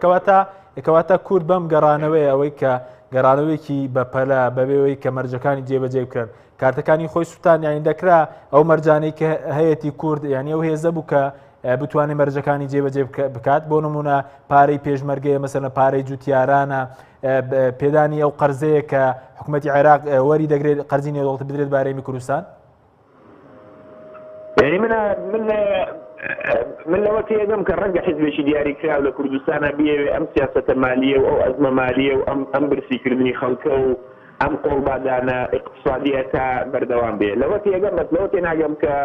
کەواتە کورد بەم گەڕانەوەی ئەوەی کە گەڕانەوەیکی بەپەلا بەبێەوەی کە مەرجەکانی جێبەجێ بکرێن کارتەکانی خۆی سووتان یانی دەکرا ئەو مەرجانەی کە هەیەی کورد یانی ئەو هێزە بوو کە بتوانێت مەرجەکانی جێبەجێ بکات بۆ نمونە پارەی پێشمەرگەیە مەسەلەن پارەی جوتیارانە پێدانی ئەو قەرزەیە کە حکوومەتی عێراق وەری دەگرێت قەرزی نێودەوڵەتی بدرێت بارەی کوردستان. یعنی من لەوە تێگەم کە ڕەنگە حیزبێکی دیاری کراو لە کوردستانە بێوێ ئەم سیاسەتە مالیە و ئەو ئەزمە مالیە و ئەم برسیکردنی خەڵکە و ئەم قۆڵبادانە اقتصادیە تا بەردەوام بێ. لەوە تێگەم لەوە تێناگەم کە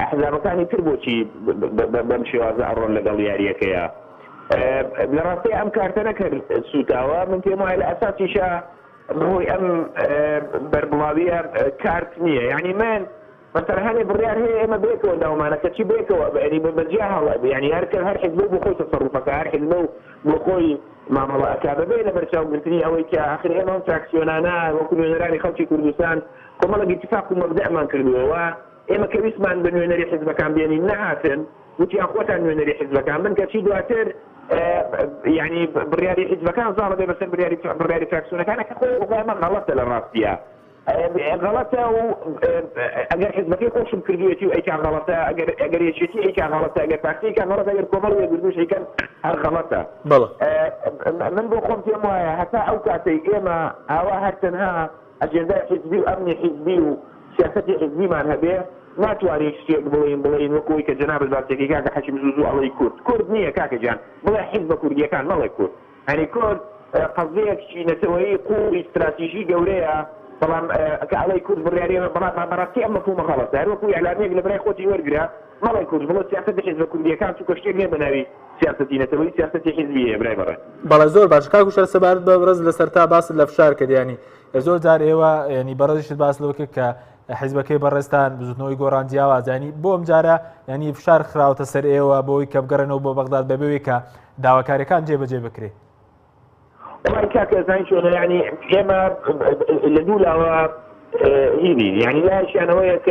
ئەحزابەکانی تر بۆچی بەم شێوازە ئەڕۆن لەگەڵ یاریەکەیە. لە ڕاستی ئەم کارتە نەکرد سوتاوە من پێم وایە لە ئەساسیشە بۆی ئەم بەربڵاویە کارت نییە، یعنی من مثلا هەنێ بڕیار هەیە ئێمە بێکەوە داومانە کەچی بێکەوە بەنی بەجیا هەڵە ینی هەر حیزب بۆ خۆی تەسەڕوفەکە هەر حیزب بۆ خۆی مامەڵە ئەکا بەبێ لە بەرچاوگرتنی ئەوەی کە ئاخر ئێمە ئەم تراکسیۆنانە وەکو نوێنەرانی خەڵکی کوردستان کۆمەڵێکی اتفاق و مەبدەعمان کردووەوە ئێمە کە ویسمان بە نوێنەری حیزبەکان بێنین نەهاتن وتیان خۆتان نوێنەری حیزبەکان من کەچی دواتر ینی بڕیاری حیزبەکان زاڵە بێ بەسەر بڕیاری تراکسیۆنەکانە کە خۆی ئەمە غەڵەتە لە ڕاستیە غەڵەتە و ئەگەر حیزبەکەی خۆشم کردوێتی و ئەیکان غەڵەتە ئەگەر یەکێتی ئەیکان غەڵەتە ئەگەر پارتیەکان غەڵەتە ئەگەر کۆمەڵ وێگردوشەکەن هەر غەڵەتە. من بۆ خۆم پێم وایە هەتا ئەو کاتەی ئێمە ئاوا هەر تەنها ئەجێندای حیزبی و ئەمنی حیزبی و سیاسەتی حیزبیمان هەبێ ناتوانین شتێک بڵێن وەکوی کە جەناب باسێکی کاکە حەشیم زوو ئەڵەی کورد نییە کاکە جان بڵێ حیزبە کوردیەکان مەڵێ کورد هەنی کورد قەزەیەکی نەتەوەیی قوڵی استراتیژی گەورەیە بەڵام کە ئەڵەی کورد بڕیاری بەڕاستی ئەم مەفهومە غەڵەتە هەر وەکوی ئەلامەیەک لە بەرای خۆتی وەرگرا مەڵێ کورد بڵێ سیاسەتی حیزبە کوردیەکان چووکە شتێک نییە بەناوی سیاسەتی نەتەوەیی سیاسەتی حیزبیە برای بەڕێ. بەڵێ زۆر باش کاکوشەر سەبارەت بە بەرز لەسەر تا باست لە فشار کرد ینی زۆر جار ئێوە ینی بەڕێزیشت باس لەوە کرد کە حیزبەکەی بەڕێستان بزوتنەوەی گۆڕاندیاوە زانی بۆ ئەم جارە ینی فشار خراوەتە سەر ئێوە بۆی کە بگەڕێنەوە بۆ بەغداد بەبێوەی کە داواکاریەکان جێبەجێ بکرێ. والله كاكا زين شو يعني إما لدولة هيني يعني لا شيء أنا وياك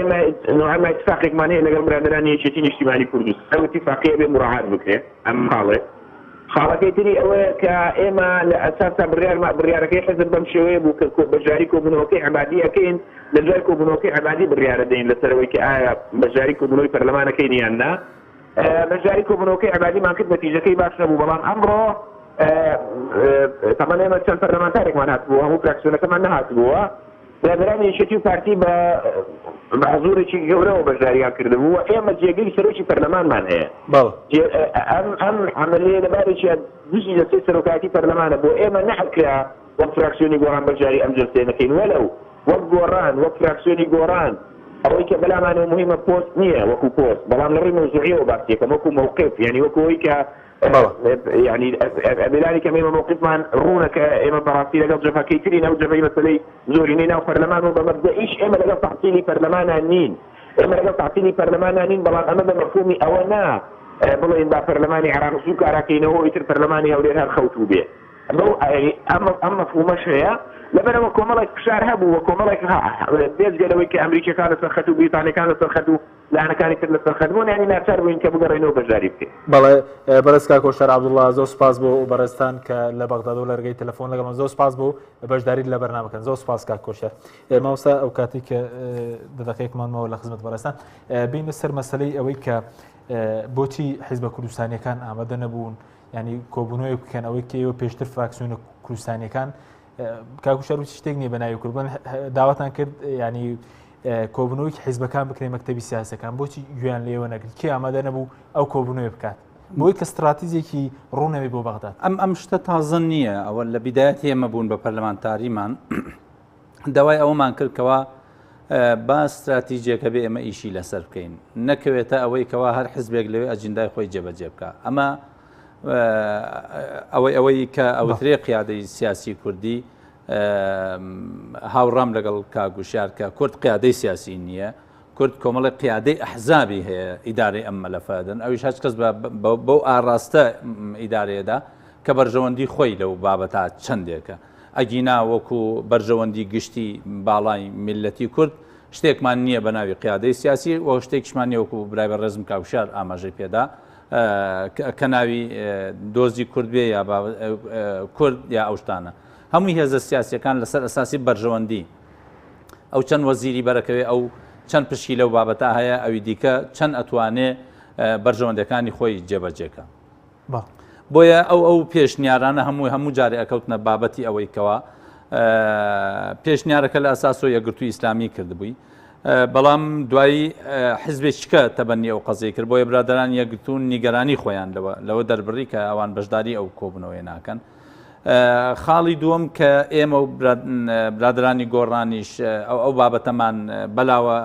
إما نوعا ما اتفاقك معناه لقى برادراني شتين اجتماعي كردستان أو اتفاقية بمراعاة بكرة أم خالق كيتري وياك إما لأساس بريار كي حزب بمشوي بجاريكو بنوكي عبادية كين لجاريكو بنوكي عبادي بريار دين لسروي كآية بجاريكو بنوكي برلمان كيني عنا بجاريكو بنوكي عبادي ما كنت نتيجة كي باشنا ببلان أمره طبعا انا كان برلمانتاريك ما هاتبوها هو فراكسيون كمان نهاتبوها برادراني شتي بارتي بحضور شي جوره وبجاريان كردبوها اما جيجي سروشي برلمان مان هي ام عمليه لباري شي ديجي جلسه سروكاتي برلمان ابو اما نحكي وفراكسيوني قران بجاري ام جلسين كاين ولو وقران وفراكسيوني قران اويك بلا معنى مهمه بوست نيه وكو بوست بلا نري موضوعيه وبارتي كما وكو موقف يعني وكو هيك يعني بذلك إما موقف من رونك إما براسي لقد جفا كيترين أو جفا مثلي زورينين أو برلمان وبمبدأ إيش إما لقد تعطيني برلمان النين إما لقد تعطيني برلمان النين بلان أنا بمفهومي أونا بلو إن برلماني عراق سوك عراقين هو يتر برلماني هوليرها الخوتو بيه يعني أما مفهوم شيء لبنا وكمالك فشار هبو وكمالك بيز قالوا كأمريكا كانت سرختو بريطانيا كانت سرختو لا أنا كانت كذا سرختون يعني نافر وين كبقرينو بجاريبك. بله برز كاكوشر عبد الله زوس باز بو برستان كلبغداد ولا رجع تلفون لقى زوس باز بو بجداري لبرنامج كان زوس باز كاكوشر موسى أو كاتيك دقيقة من ولا خدمة برستان بين السر مسألة أويك بوتي حزب كردستاني كان عمدا نبون يعني كوبونوي كان أويك وبيشتر فراكسيون كردستاني كان كاكوشر وتشتغني بنايو كربان دعوتنا كد يعني کۆبنەوەی حیزبەکان بکرێ مەکتەبی سیاسەکان بۆچی گویان لێوە نەگرت کێ ئامادە نەبوو ئەو کۆبنەوەی بکات بۆی کە استراتیژێکی ڕوونەوێ بۆ بەغداد ئەم شتە تازە نییە ئەوە لە بیدایەتی ئێمە بوون بە پەرلەمانتاریمان داوای ئەوەمان کردکەوە با استراتیژیەکە بێ ئێمە ئیشی لەسەر بکەین نەکەوێتە ئەوەی کەوا هەر حزبێک لەوێ ئەجندای خۆی جێبەجێ بکە ئەمە ئەوەی کە ئەوترێ قیادەی سیاسی کوردی هاوڕام لەگەڵ کاگوشار کە کورد قیادەی سیاسی نییە کورد کۆمەڵی قیادەی ئەحزابی هەیە ئیدارەی ئەم مەلەفەدن ئەویش هەچ کەس بەو ئاراستە ئیدارەیەدا کە بەرژەوەندی خۆی لەو بابەتا چەندێکە ئەگینا وەکو بەرژەوەندی گشتی باڵای میلەتی کورد شتێکمان نییە بە ناوی قیادەی سیاسی و شتێکشمان نیە وەکو برای بە ڕێزم کاوشار ئاماژەی پێدا کە ناوی دۆزی کورد بێ یا کورد یا ئەو شتانە هەمووی هێزە سیاسیەکان لەسەر ئەساسی بەرژەوەندی ئەو چەند وەزیری بەرەکەوێ ئەو چەند پشکی لەو بابەتا هەیە ئەوی دیکە چەند ئەتوانێ بەرژەوەندەکانی خۆی جێبەجێکە بۆیە ئەو پێشنیارانە هەموو جارێ ئەکەوتنە بابەتی ئەوەی کەوا پێشنیارەکە لە ئەساس و یەکگرتووی ئیسلامی کردبووی بەڵام دوایی حزبێکە تەبەنی ئەو قەزەی کرد بۆیە برادران یەکگرتوون نیگەرانی خۆیان لەوە دەربڕی کە ئەوان بەشداری ئەو کۆبنەوەی ناکەن خاڵی دووەم کە ئێمە و برادرانی گۆڕانیش ئەو بابەتەمان بەلاوە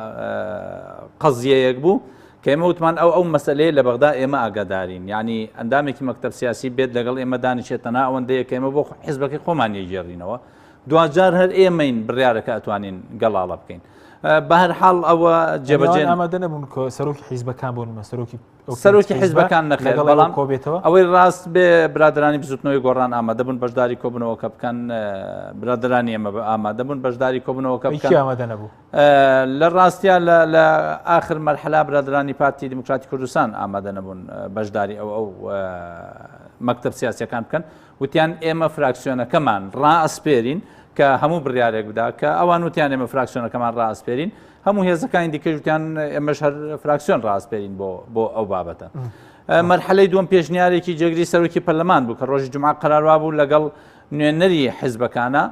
قەزیەیەک بوو کە ئێمە وتمان ئەو مەسلەیە لە بەغدا ئێمە ئاگادارین یعنی ئەندامێکی مەکتەب سیاسی بێت لەگەڵ ئێمە دانیشێتەنا ئەوەندەیە کە ئێمە بۆ حیزبەکەی خۆمان یێژێڕینەوە دوجار هەر ئێمەین بڕیارەکە ئەتوانین گەڵاڵە بکەین بە هەر حاڵ ئەوە جێبەجێ ئامادە نەبوون کە سەرۆکی حیزبەکان بوون سەرۆکی حیزبەکان نەخێت بەڵام ئەوەی ڕاست بێ برادرانی بزوتنەوەی گۆڕان ئامادە بوون بەشداری کۆبنەوەکە بکەن برادرانی ئێمە ئامادە بوون بەشداری کۆبنەوەکە بکەن ئامادە نەبوو لە ڕاستیا لە ئاخر مەرحەلا برادرانی پارتی دموکراتی کوردستان ئامادە نەبوون بەشداری ئەو مەکتەب سیاسیەکان بکەن وتیان ئێمە فراکسیۆنەکەمان ڕائەسپێرین کە هەموو بڕیارێک بدا کە ئەوان وتیان ئێمە فراکسیۆنەکەمان ڕاستپێرین هەموو هێزەکانی دیکە وتیان ئێمەش هەر فراکسیۆن ڕاستپێرین بۆ ئەو بابەتە مەرحەلەی دووەم پێشنیارێکی جێگری سەرۆکی پەرلەمان بوو کە ڕۆژی جومعە قەراروا بوو لەگەڵ نوێنەری حیزبەکانە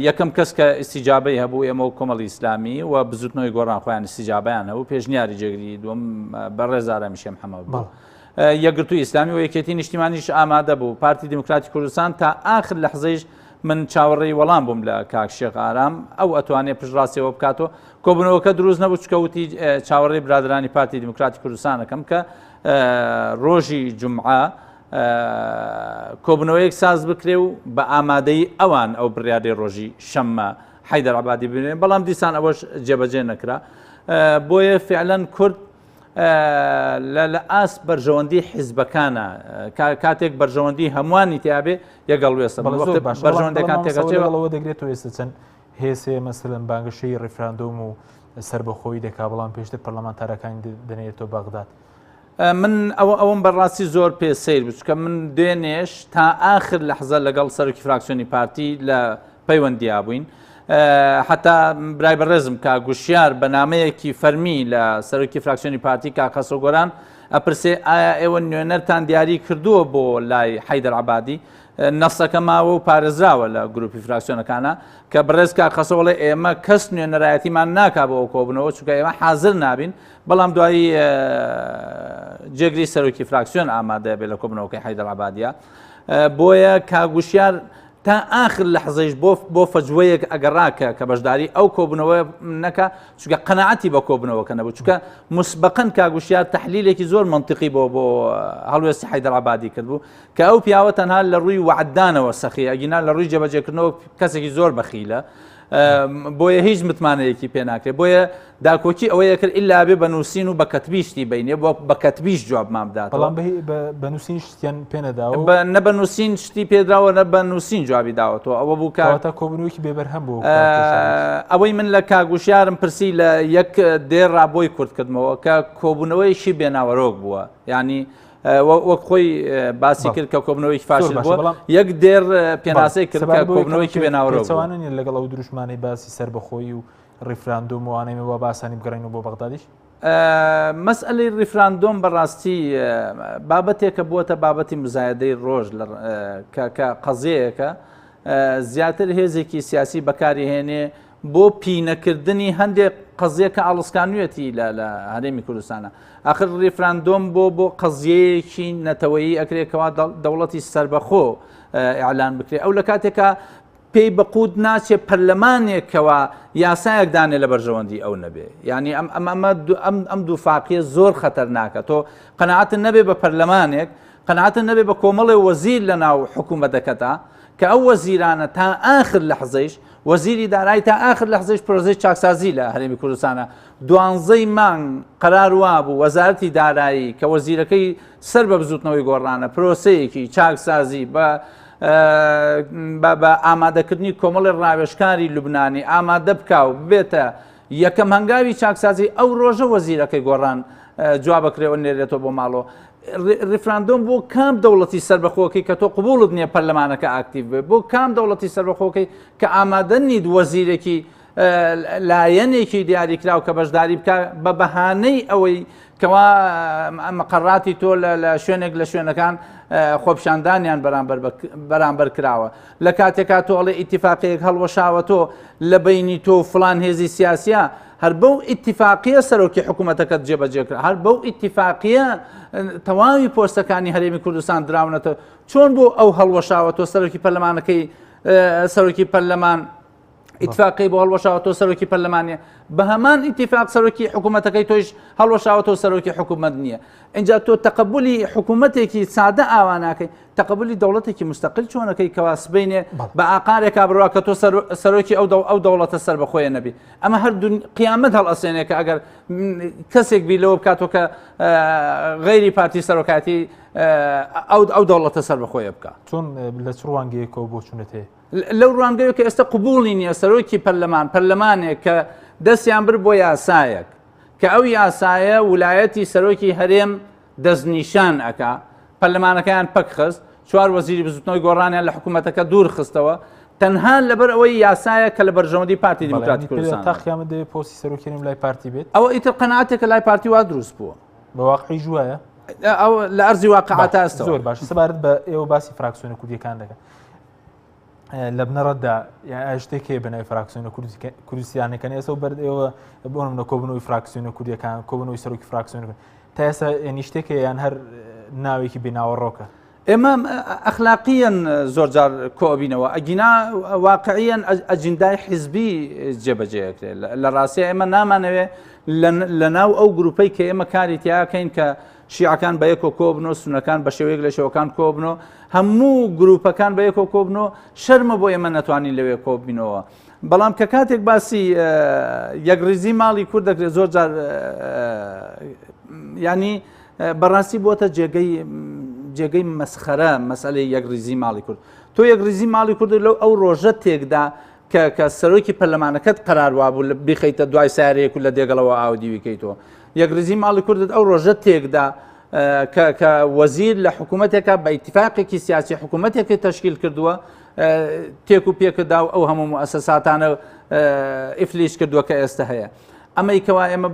یەکەم کەس کە ئیستیجابەی هەبوو ئێمە و کۆمەڵی ئیسلامی و بزوتنەوەی گۆڕان خۆیان ئیستیجابەیان هەبوو پێشنیاری جێگری دووەم بەڕێزارە میشێ محەممەد بوو یەکگرتووی ئیسلامی و یەکێتی نیشتیمانیش ئامادە بوو پارتی دموکراتی کوردستان تا ئاخر لەحزەیش من چاوەڕێی وەڵام بووم لە کاک شێخ ئارام ئەو ئەتوانێت پشتڕاستیەوە بکاتەوە کۆبنەوەکە دروست نەبوو چکەوتی چاوەڕێی برادرانی پارتی دموکراتی کوردستانەکەم کە ڕۆژی جومعە کۆبنەوەیەک ساز بکرێ و بە ئامادەی ئەوان ئەو بڕیادەی ڕۆژی شەممە حەیدەر عەبادی ببینێن بەڵام دیسان ئەوەش جێبەجێ نەکرا بۆیە فعلەن کورد لە ئاس بەرژەوەندی حیزبەکانە کاتێک بەرژەوەندی هەمووانی تیاابێ یەگەڵ وێسە بەرژەوەندەکان تێکەوە دەگرێت ئێستا چەند هێسێ مەسەلەن بانگشەی ڕیفراندۆم و سربەخۆی دەکا بەڵام پێشتر پەرلەمانتارەکانی دەنێتەوە بەغداد من ئەوم بەڕاستی زۆر پێ سیر بچکە من دوێنێش تا ئاخر لەحزە لەگەڵ سەرۆکی فراکسیۆنی پارتی لە پەیوەندیا بووین حتا برای بەڕێزم کا گوشیار بەنامەیەکی فەرمی لە سەرۆکی فراکسیۆنی پارتی کا خەسرۆگۆران ئەپرسێ ئایا ئێوە نوێنەرتان دیاری کردووە بۆ لای حەیدەر عەبادی نەسەکە ماوە و پارێزراوە لە گروپی فراکسیۆنەکانە کە بەڕێز کا خەسەوەڵێ ئێمە کەس نوێنەرایەتیمان ناکا بۆ ئەو کۆبنەوە چونکە ئێمە حازر نابین بەڵام دوایی جێگری سەرۆکی فراکسیۆن ئامادە بێ لە کۆبنەوەکەی حەیدەر عەبادیە بۆیە کاگوشیار تا ئاخر لەحزەیش بۆ فەجوەیەک ئەگەڕاکە کە بەشداری ئەو کۆبنەوە نەکە چونکە قەنەعەتی بە کۆبنەوەکە نەبوو چونکە مسبەقەن کاگوشیار تەحلیلێکی زۆر منطقی بۆ هەڵوێستی حەیدەر عەبادی کردبوو کە ئەو پیاوە تەنها لە ڕووی وعددانەوە سەخی ئەگینا لە ڕووی جێبەجێکردنەوە کەسێکی زۆر بەخیلە بۆیە هیچ متمانەیەکی پێ ناکرێت بۆیە داکۆکی ئەوەیە کرد ئللا بێ بەنووسین و بە کەتبیشتی بینێ بۆ بە کەتبیش جوابمان بدات بەڵام بەنووسین شتیان پێ نەداوە نە بەنووسین شتی پێدراوە نە بەنووسین جوابی داوەتەوە ئەوە بوو کاتە کۆبنەوەیکی بێبەرهەم بوو ئەوەی من لە کاگوشیارم پرسی لە یەک دێر ڕابۆی کورتکردمەوە کە کۆبوونەوەیشی بێناوەرۆک بووە ینی وەک خۆی باسی کرد کە کۆبنەوەی فاشل بووە یەک دێر پێناسەی کرد کە کۆبنەوەیکی بێناوەرۆکوانن لەگەڵ ئەو دروشمانەی باسی سربەخۆی و ڕیفراندۆم وانەیە وە باسانی بگەڕین و بۆ بەغدادیش مەسئلەی ڕیفراندۆم بەڕاستی بابەتێکە بووەتە بابەتی مزایدەی ڕۆژ کە قەزەیەکە زیاتر هێزێکی سیاسی بەکاری هێنێ بۆ پینەکردنی هەندێک قەزیەکە ئاڵسکانوێتی لە هەرێمی کوردستانە ئاخر ڕیفراندۆم بۆ قەزیەیەکی نەتەوەیی ئەکرێتەوە دەوڵەتی سربەخۆ ئیعلان بکرێت ئەو لە کاتێکە پێی بەقود ناچێت پەرلەمانێکەوە یاسایەکدانێ لە بەرژەوەندی ئەو نەبێ ینی ئەم دوو فاقیە زۆر خەتەرناکە تۆ قەناعەتت نەبێ بە پەرلەمانێک قەناعەتت نەبێ بە کۆمەڵی وەزیر لە ناو حکوومەتەکەتا کە ئەو وەزیرانە تا ئاخر لەحزەیش وەزیری دارایی تا ئاخر لەحزەیش پرۆژەی چاکسازی لە هەرێمی کوردستانە 12 مانگ قەرار وابوو وەزارەتی دارایی کە وەزیرەکەی سەر بە بزوتنەوەی گۆڕانە پرۆسەیەکی چاکسازی بە ئامادەکردنی کۆمەڵی ڕاوێژکاری لوبنانی ئامادە بکاو بێتە یەکەم هەنگاوی چاکسازی ئەو ڕۆژە وەزیرەکەی گۆڕان جوابەکرێەوە نێرێتەوە بۆ ماڵەوە ریفراندۆم بۆ کام دەوڵەتی سربەخۆکەی کە تۆ قبولت نییە پەرلەمانەکە ئاکتیو بێ بۆ کام دەوڵەتی سربەخۆکەی کە ئامادە نید وەزیرێکی لایەنێکی دیاریکرااو کە بەشداری بکە بە بەهانەی ئەوەی کەوا مەقەڕاتی تۆ لە شوێنێک لە شوێنەکان خۆپشاندانیان بەرامبەر کراوە لە کاتێکا تۆڵێ ئیتیفاقەیەک هەڵوەشاوە تۆ لە بینی تۆ فلان هێزی سیاسیە هەر بەو ئیتیفاقیە سەرۆکی حکوومەتەکەت جێبەجێکرا هەر بەو ئیتیفاقیە تەواوی پۆستەکانی هەرێمی کوردستان دراونەتە چۆن بۆ ئەو هەڵوەشاوە تۆ سەرۆکی پەرلەمانەکەی سەرۆکی پەرلەمان ئیتفاقی بۆ هەڵوەشاوەتەوە سەرۆکی پەرلەمانیە بە هەمان ئیتیفاق سەرۆکی حکوومەتەکەی تۆیش هەڵوەشاوەتەوە سەرۆکی حکوومەت نییە اینجا تۆ تەقبولی حکوومەتێکی سادە ئاواناکەی تەقبولی دەوڵەتێکی مستەقل چۆنەکەی کەوا سبەینێ بە ئاقارێکا بڕوا کە تۆ سەرۆکی ئەو دەوڵەتە سەر بەخۆیە نەبی ئەمە هەر قیامەت هەڵئەسێنێ کە ئەگەر کەسێک بی لەوە بکاتۆ کە غەیری پارتی سەرۆکاتی ئەو دەوڵەتە سەر بەخۆیە بکە چۆن لە چ ڕوانگەیەکەوە بۆ چونەتێ لەو ڕوانگەیە کە ئێستا قبوڵی نییە سەرۆکی پەرلەمانێک کە دەستیان بر بۆ یاسایەک کە ئەو یاسایە ویلایەتی سەرۆکی هەرێم دەستنیشان ئەکا پەرلەمانەکەیان پەک خست 4 وەزیری بزوتنەوەی گۆڕانیان لە حکوومەتەکە دوور خستەوە تەنها لەبەر ئەوەی یاسایە کە لە بەرژەوەندی پارتی دیموکراتی کوردستان تا قیامەت دەوێت پۆستی سەرۆکیێنم لای پارتی بێت ئەوە ئیتر قەناعەتێکە لای پارتی وا دروست بووە بە واقعی جوایە ئەو لە ئەرزی واقعاتە ئەستە زۆر باش سەبارەت بە ئێوە باسی فراکسیۆنە کوردیەکان دەکەن لە بنەڕەتدا شتێکێ بنای فراکسیۆنە کوردستانەکان ئێستا ئێوە بۆ منە کۆبنەوەی فراکسیۆنە کوردیەکان کۆبنەوەی سەرۆکی فراکسیۆنەکان تا ئێستا ینی شتێکە یان هەر ناوێکی بێناوەڕۆکە ئێمە ئەخلاقیەن زۆرجار کۆبینەوە ئەگینا واقعیەن ئەجندای حیزبی جێبەجێکرێت لە ڕاستیە ئێمە نامانەوێ لە ناو ئەو گروپەی کە ئێمە کاری تیاکەین کە شیعەکان بە یەکۆ کۆبنەوە سونەکان بە شێوەیەک لە شێوەکان کۆبنەوە هەموو گروپەکان بە یەکۆ کۆبنەوە شەرمە بۆ ئێمە نەتوانین لەوێ کۆبینەوە بەڵام کە کاتێک باسی یەکریزی ماڵی کورد دەکرێت زۆر جار ینی بەڕاستی بۆتە جێگەی مەسخەرە مەسئلەی یەکریزی ماڵی کورد تۆ یەکریزی ماڵی کورد لەو ئەو ڕۆژە تێکدا کە سەرۆکی پەرلەمانەکەت قەرار وابوو بخەیتە دوای سارەیەک و لە دێگەڵەوە ئاودی بکەیتەوە یەکریزی ماڵی کوردت ئەو ڕۆژە تێکدا کە وەزیر لە حکوومەتێکە بە ئیتیفاقێکی سیاسی حکوومەتێکی تەشکیل کردووە تێک و پێکەدا و ئەو هەموو مؤسساتانە ئیفلیش کردووە کە ئێستا هەیە ئەمەی کەوا ئێمە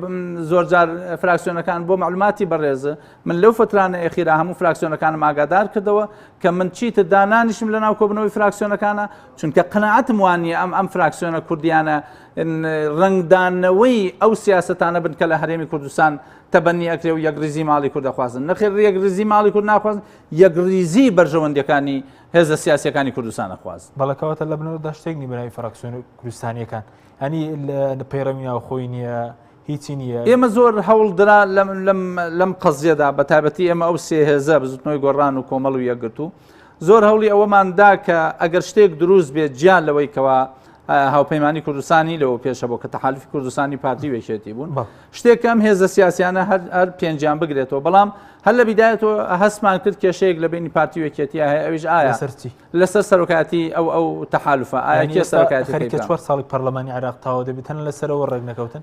زۆرجار فراکسیۆنەکان بۆ معلوماتی بەڕێزە من لەو فترانە ئەخیرا هەموو فراکسیۆنەکانم ئاگادار کردەوە کە من چیتر دانانیشم لە ناو کۆبنەوەی فراکسیۆنەکانە چونکە قەناعەتم وانە ئەم فراکسیۆنە کوردیانە ڕنگدانەوەی ئەو سیاسەتانە بن کە لە هەرێمی کوردستان تەبەنی ئەکرێ و یەکریزی ماڵی کورد دەخوازن نەخێر یەکریزی ماڵی کورد ناخوازن یەکریزی بەرژەوەندەکانی هێزە سیاسیەکانی کوردستان نەخوازن بەڵکەواتە لە بنەوەدا شتێک بناوی فراکسیۆنە کوردستانیەکان هەنی لە پەیڕەوی ناوخۆی نییە هیچی نییە ئێمە زۆر هەوڵدرا لەم قەزیەدا بە تایبەتی ئێمە ئەو سێ هێزە بزوتنەوەی گۆڕان و کۆمەڵ و یەکگرتو زۆر هەوڵی ئەوەماندا کە ئەگەر شتێک دروست بێت گیان لەوەی کەوا هاوپەیمانی کوردستانی لەوە پێشە بۆ کە تەحالفی کوردستانی پارتی وێشێتی بوون شتێکم هێزە سیاسیانە هەر پێنجیان بگرێتەوە بەڵام هەر لە بیدایەتەوە هەستمان کرد کێشەیەک لە بینی پارتی وێکێتی هەیە ئەویش ئایا لەسەر سەرۆکاتی ئەو تەحالفە ئایا کێ سەرۆکاتی خەریکە 4 ساڵی پەرلەمانی عێراق تاوا دەبێت هەن لەسەرەوە ڕێک نەکەوتن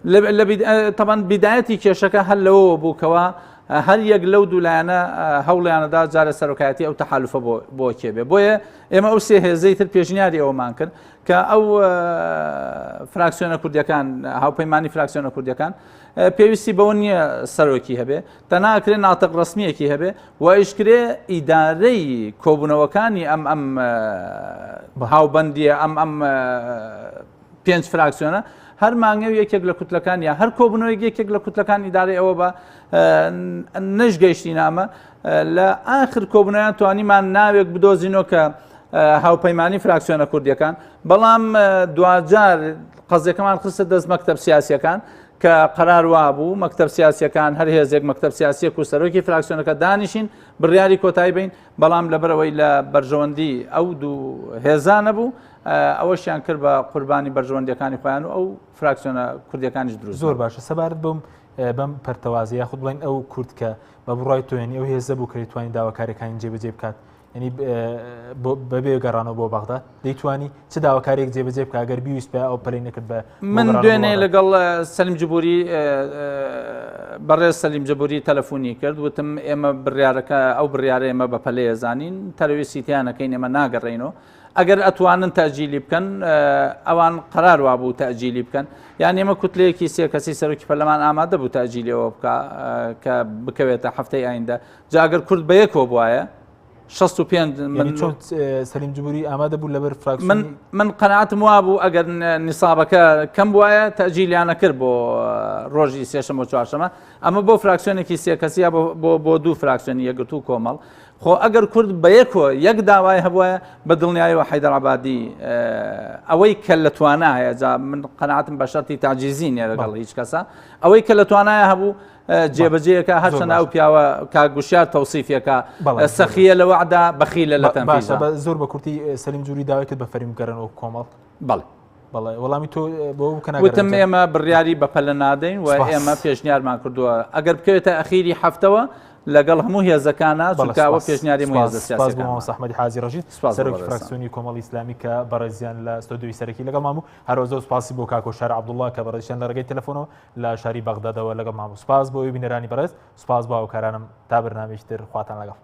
تەبەن بیدایەتی کێشەکە هەر لەوە بووکەوە هەر یەک لەو دوولایەنە هەوڵیانەدا جارە سەرۆکایەتی ئەو تەحالفە بۆ کێبێ بۆیە ئێمە ئەو سێ هێزەی تر پێشنیاری ئەومان کرد کە ئەو فراکسیۆنە کوردیەکان هاوپەیمانی فراکسیۆنە کوردیەکان پێویستی بەوە نییە سەرۆکی هەبێ تەناکرێ ناتەق ڕسمیەکی هەبێ و ئیشکرێ ئیدارەی کۆبوونەوەکانی ئەم هاوبەندیە ئەم 5 فراکسیۆنە هەر مانگە و یەکێک لە کوتلەکان یا هەر کۆبنەوەی یەکێک لە کوتلەکان ئیدارەی ئەوە بە نەشگەیشتی نامە لە ئاخر کۆبنەوەیان توانیمان ناوێک بدۆزینەوە کە هاوپەیمانی فراکسیۆنە کوردیەکان بەڵام دوجار قەزیەکەمان خستە دەست مەکتەب سیاسیەکان کە قەرار وابوو مەکتەب سیاسیەکان هەر هێزێک مەکتەب سیاسیەک و سەرۆکی فراکسیۆنەکە دانیشین بڕیاری کۆتایی بین بەڵام لەبەرەوەی لە بەرژەوەندی ئەو دوو هێزانە بوو ئەوەشیان کرد بە قوربانی بەرژەوەندیەکانی خۆیان و ئەو فراکسیۆنە کوردیەکانیش دروست زۆر باشە سەبارەت بەم پەرتەوازی یاخود بڵێن ئەو کورد کە بە بڕای تۆێنی ئەو هێزە بوو کە توانی داواکاریەکانی جێبەجێ بکات ینی بەبێ گەڕانەوە بۆ بەغداد دەیتوانی چه داواکارێک جێبەجێ بکە ئەگەر بیویست بە ئەو پەلەی نەکرد بە من دوێنێ لەگەڵ سەلیم جبوری بەڕێز سەلیم جبوری تەلەفۆنی کرد وتم ئێمە بڕیارەکە ئەو بڕیارە ئێمە بە پەلەیە زانین تەرویستی تیانەکەین ئێمە ناگەڕێینەوە ئەگەر ئەتوانن تەجیلی بکەن ئەوان قەرار وابوو تەجیلی بکەن یان ئێمە کوتلەیەکی سێ کەسی سەرۆکی پەرلەمان ئامادە بوو تەجیلیەوە بکە کە بکەوێتە هەفتەی ئایندە جا ئەگەر کورد بە یەکەوە بووایە 65 من چۆن سەلیم جبوری ئامادە بوو لەبەر فراکسیۆن من قەناعەتم وا بوو ئەگەر نیسابەکە کەم وایە تەجیلیانە کرد بۆ ڕۆژی سێشەمە و چوارشەمە ئەمە بۆ فراکسیۆنێکی سێ کەسیە بۆ دوو فراکسیۆنی یەکگرتو و کۆمەڵ خۆ ئەگەر کورد بە یەکەوە یەک داوای هەبووە بە دڵنیاییەوە حەیدەر عەبادی ئەوەی کە لە توانایە جا من قەناعەتم بە شەرتی تاجیزی نییە لەگەڵ هیچ کەسە ئەوەی کە لە توانایە هەبوو جێبەجێیەکە هەرچەند ئەو پیاوە کاگوشیار تەوسیفیەکە سەخیە لە وەعدا بەخیلە لە تەنفیزە زۆر بە کورتی سەلیم جووری داوای کرد بە فەرمیگەڕێنەوە کۆمەڵ بەڵێ وەڵامی تۆ بۆ وتم ئێمە بڕیاری بەپەلە نادەین و ئێمە پێشنیارمان کردووە ئەگەر بکەوێتە ئەخیری هەفتەوە لەگەڵ هەموو هێزەکانە چونکەوە پێشنیاری هێزە سیاسیەکان بۆ سەحمەدی حاجی ڕەشید سەرۆکی فراکسیۆنی کۆمەڵی ئیسلامی کە بەڕێزیان لە ستۆدیۆی سەرەکی لەگەڵ ماموو هەروە زۆر سپاسی بۆ کاکۆ شار عەبدوڵڵا کە بەڕێزیان لە ڕێگەی تەلەفۆنەوە لە شاری بەغدادەوە لەگەڵ ماموو سپاس بۆ ئەوی بینەرانی بەڕێز سپاس بۆ هاوکارانم تا بەرنامەیەکی تر خواتان لەگەڵ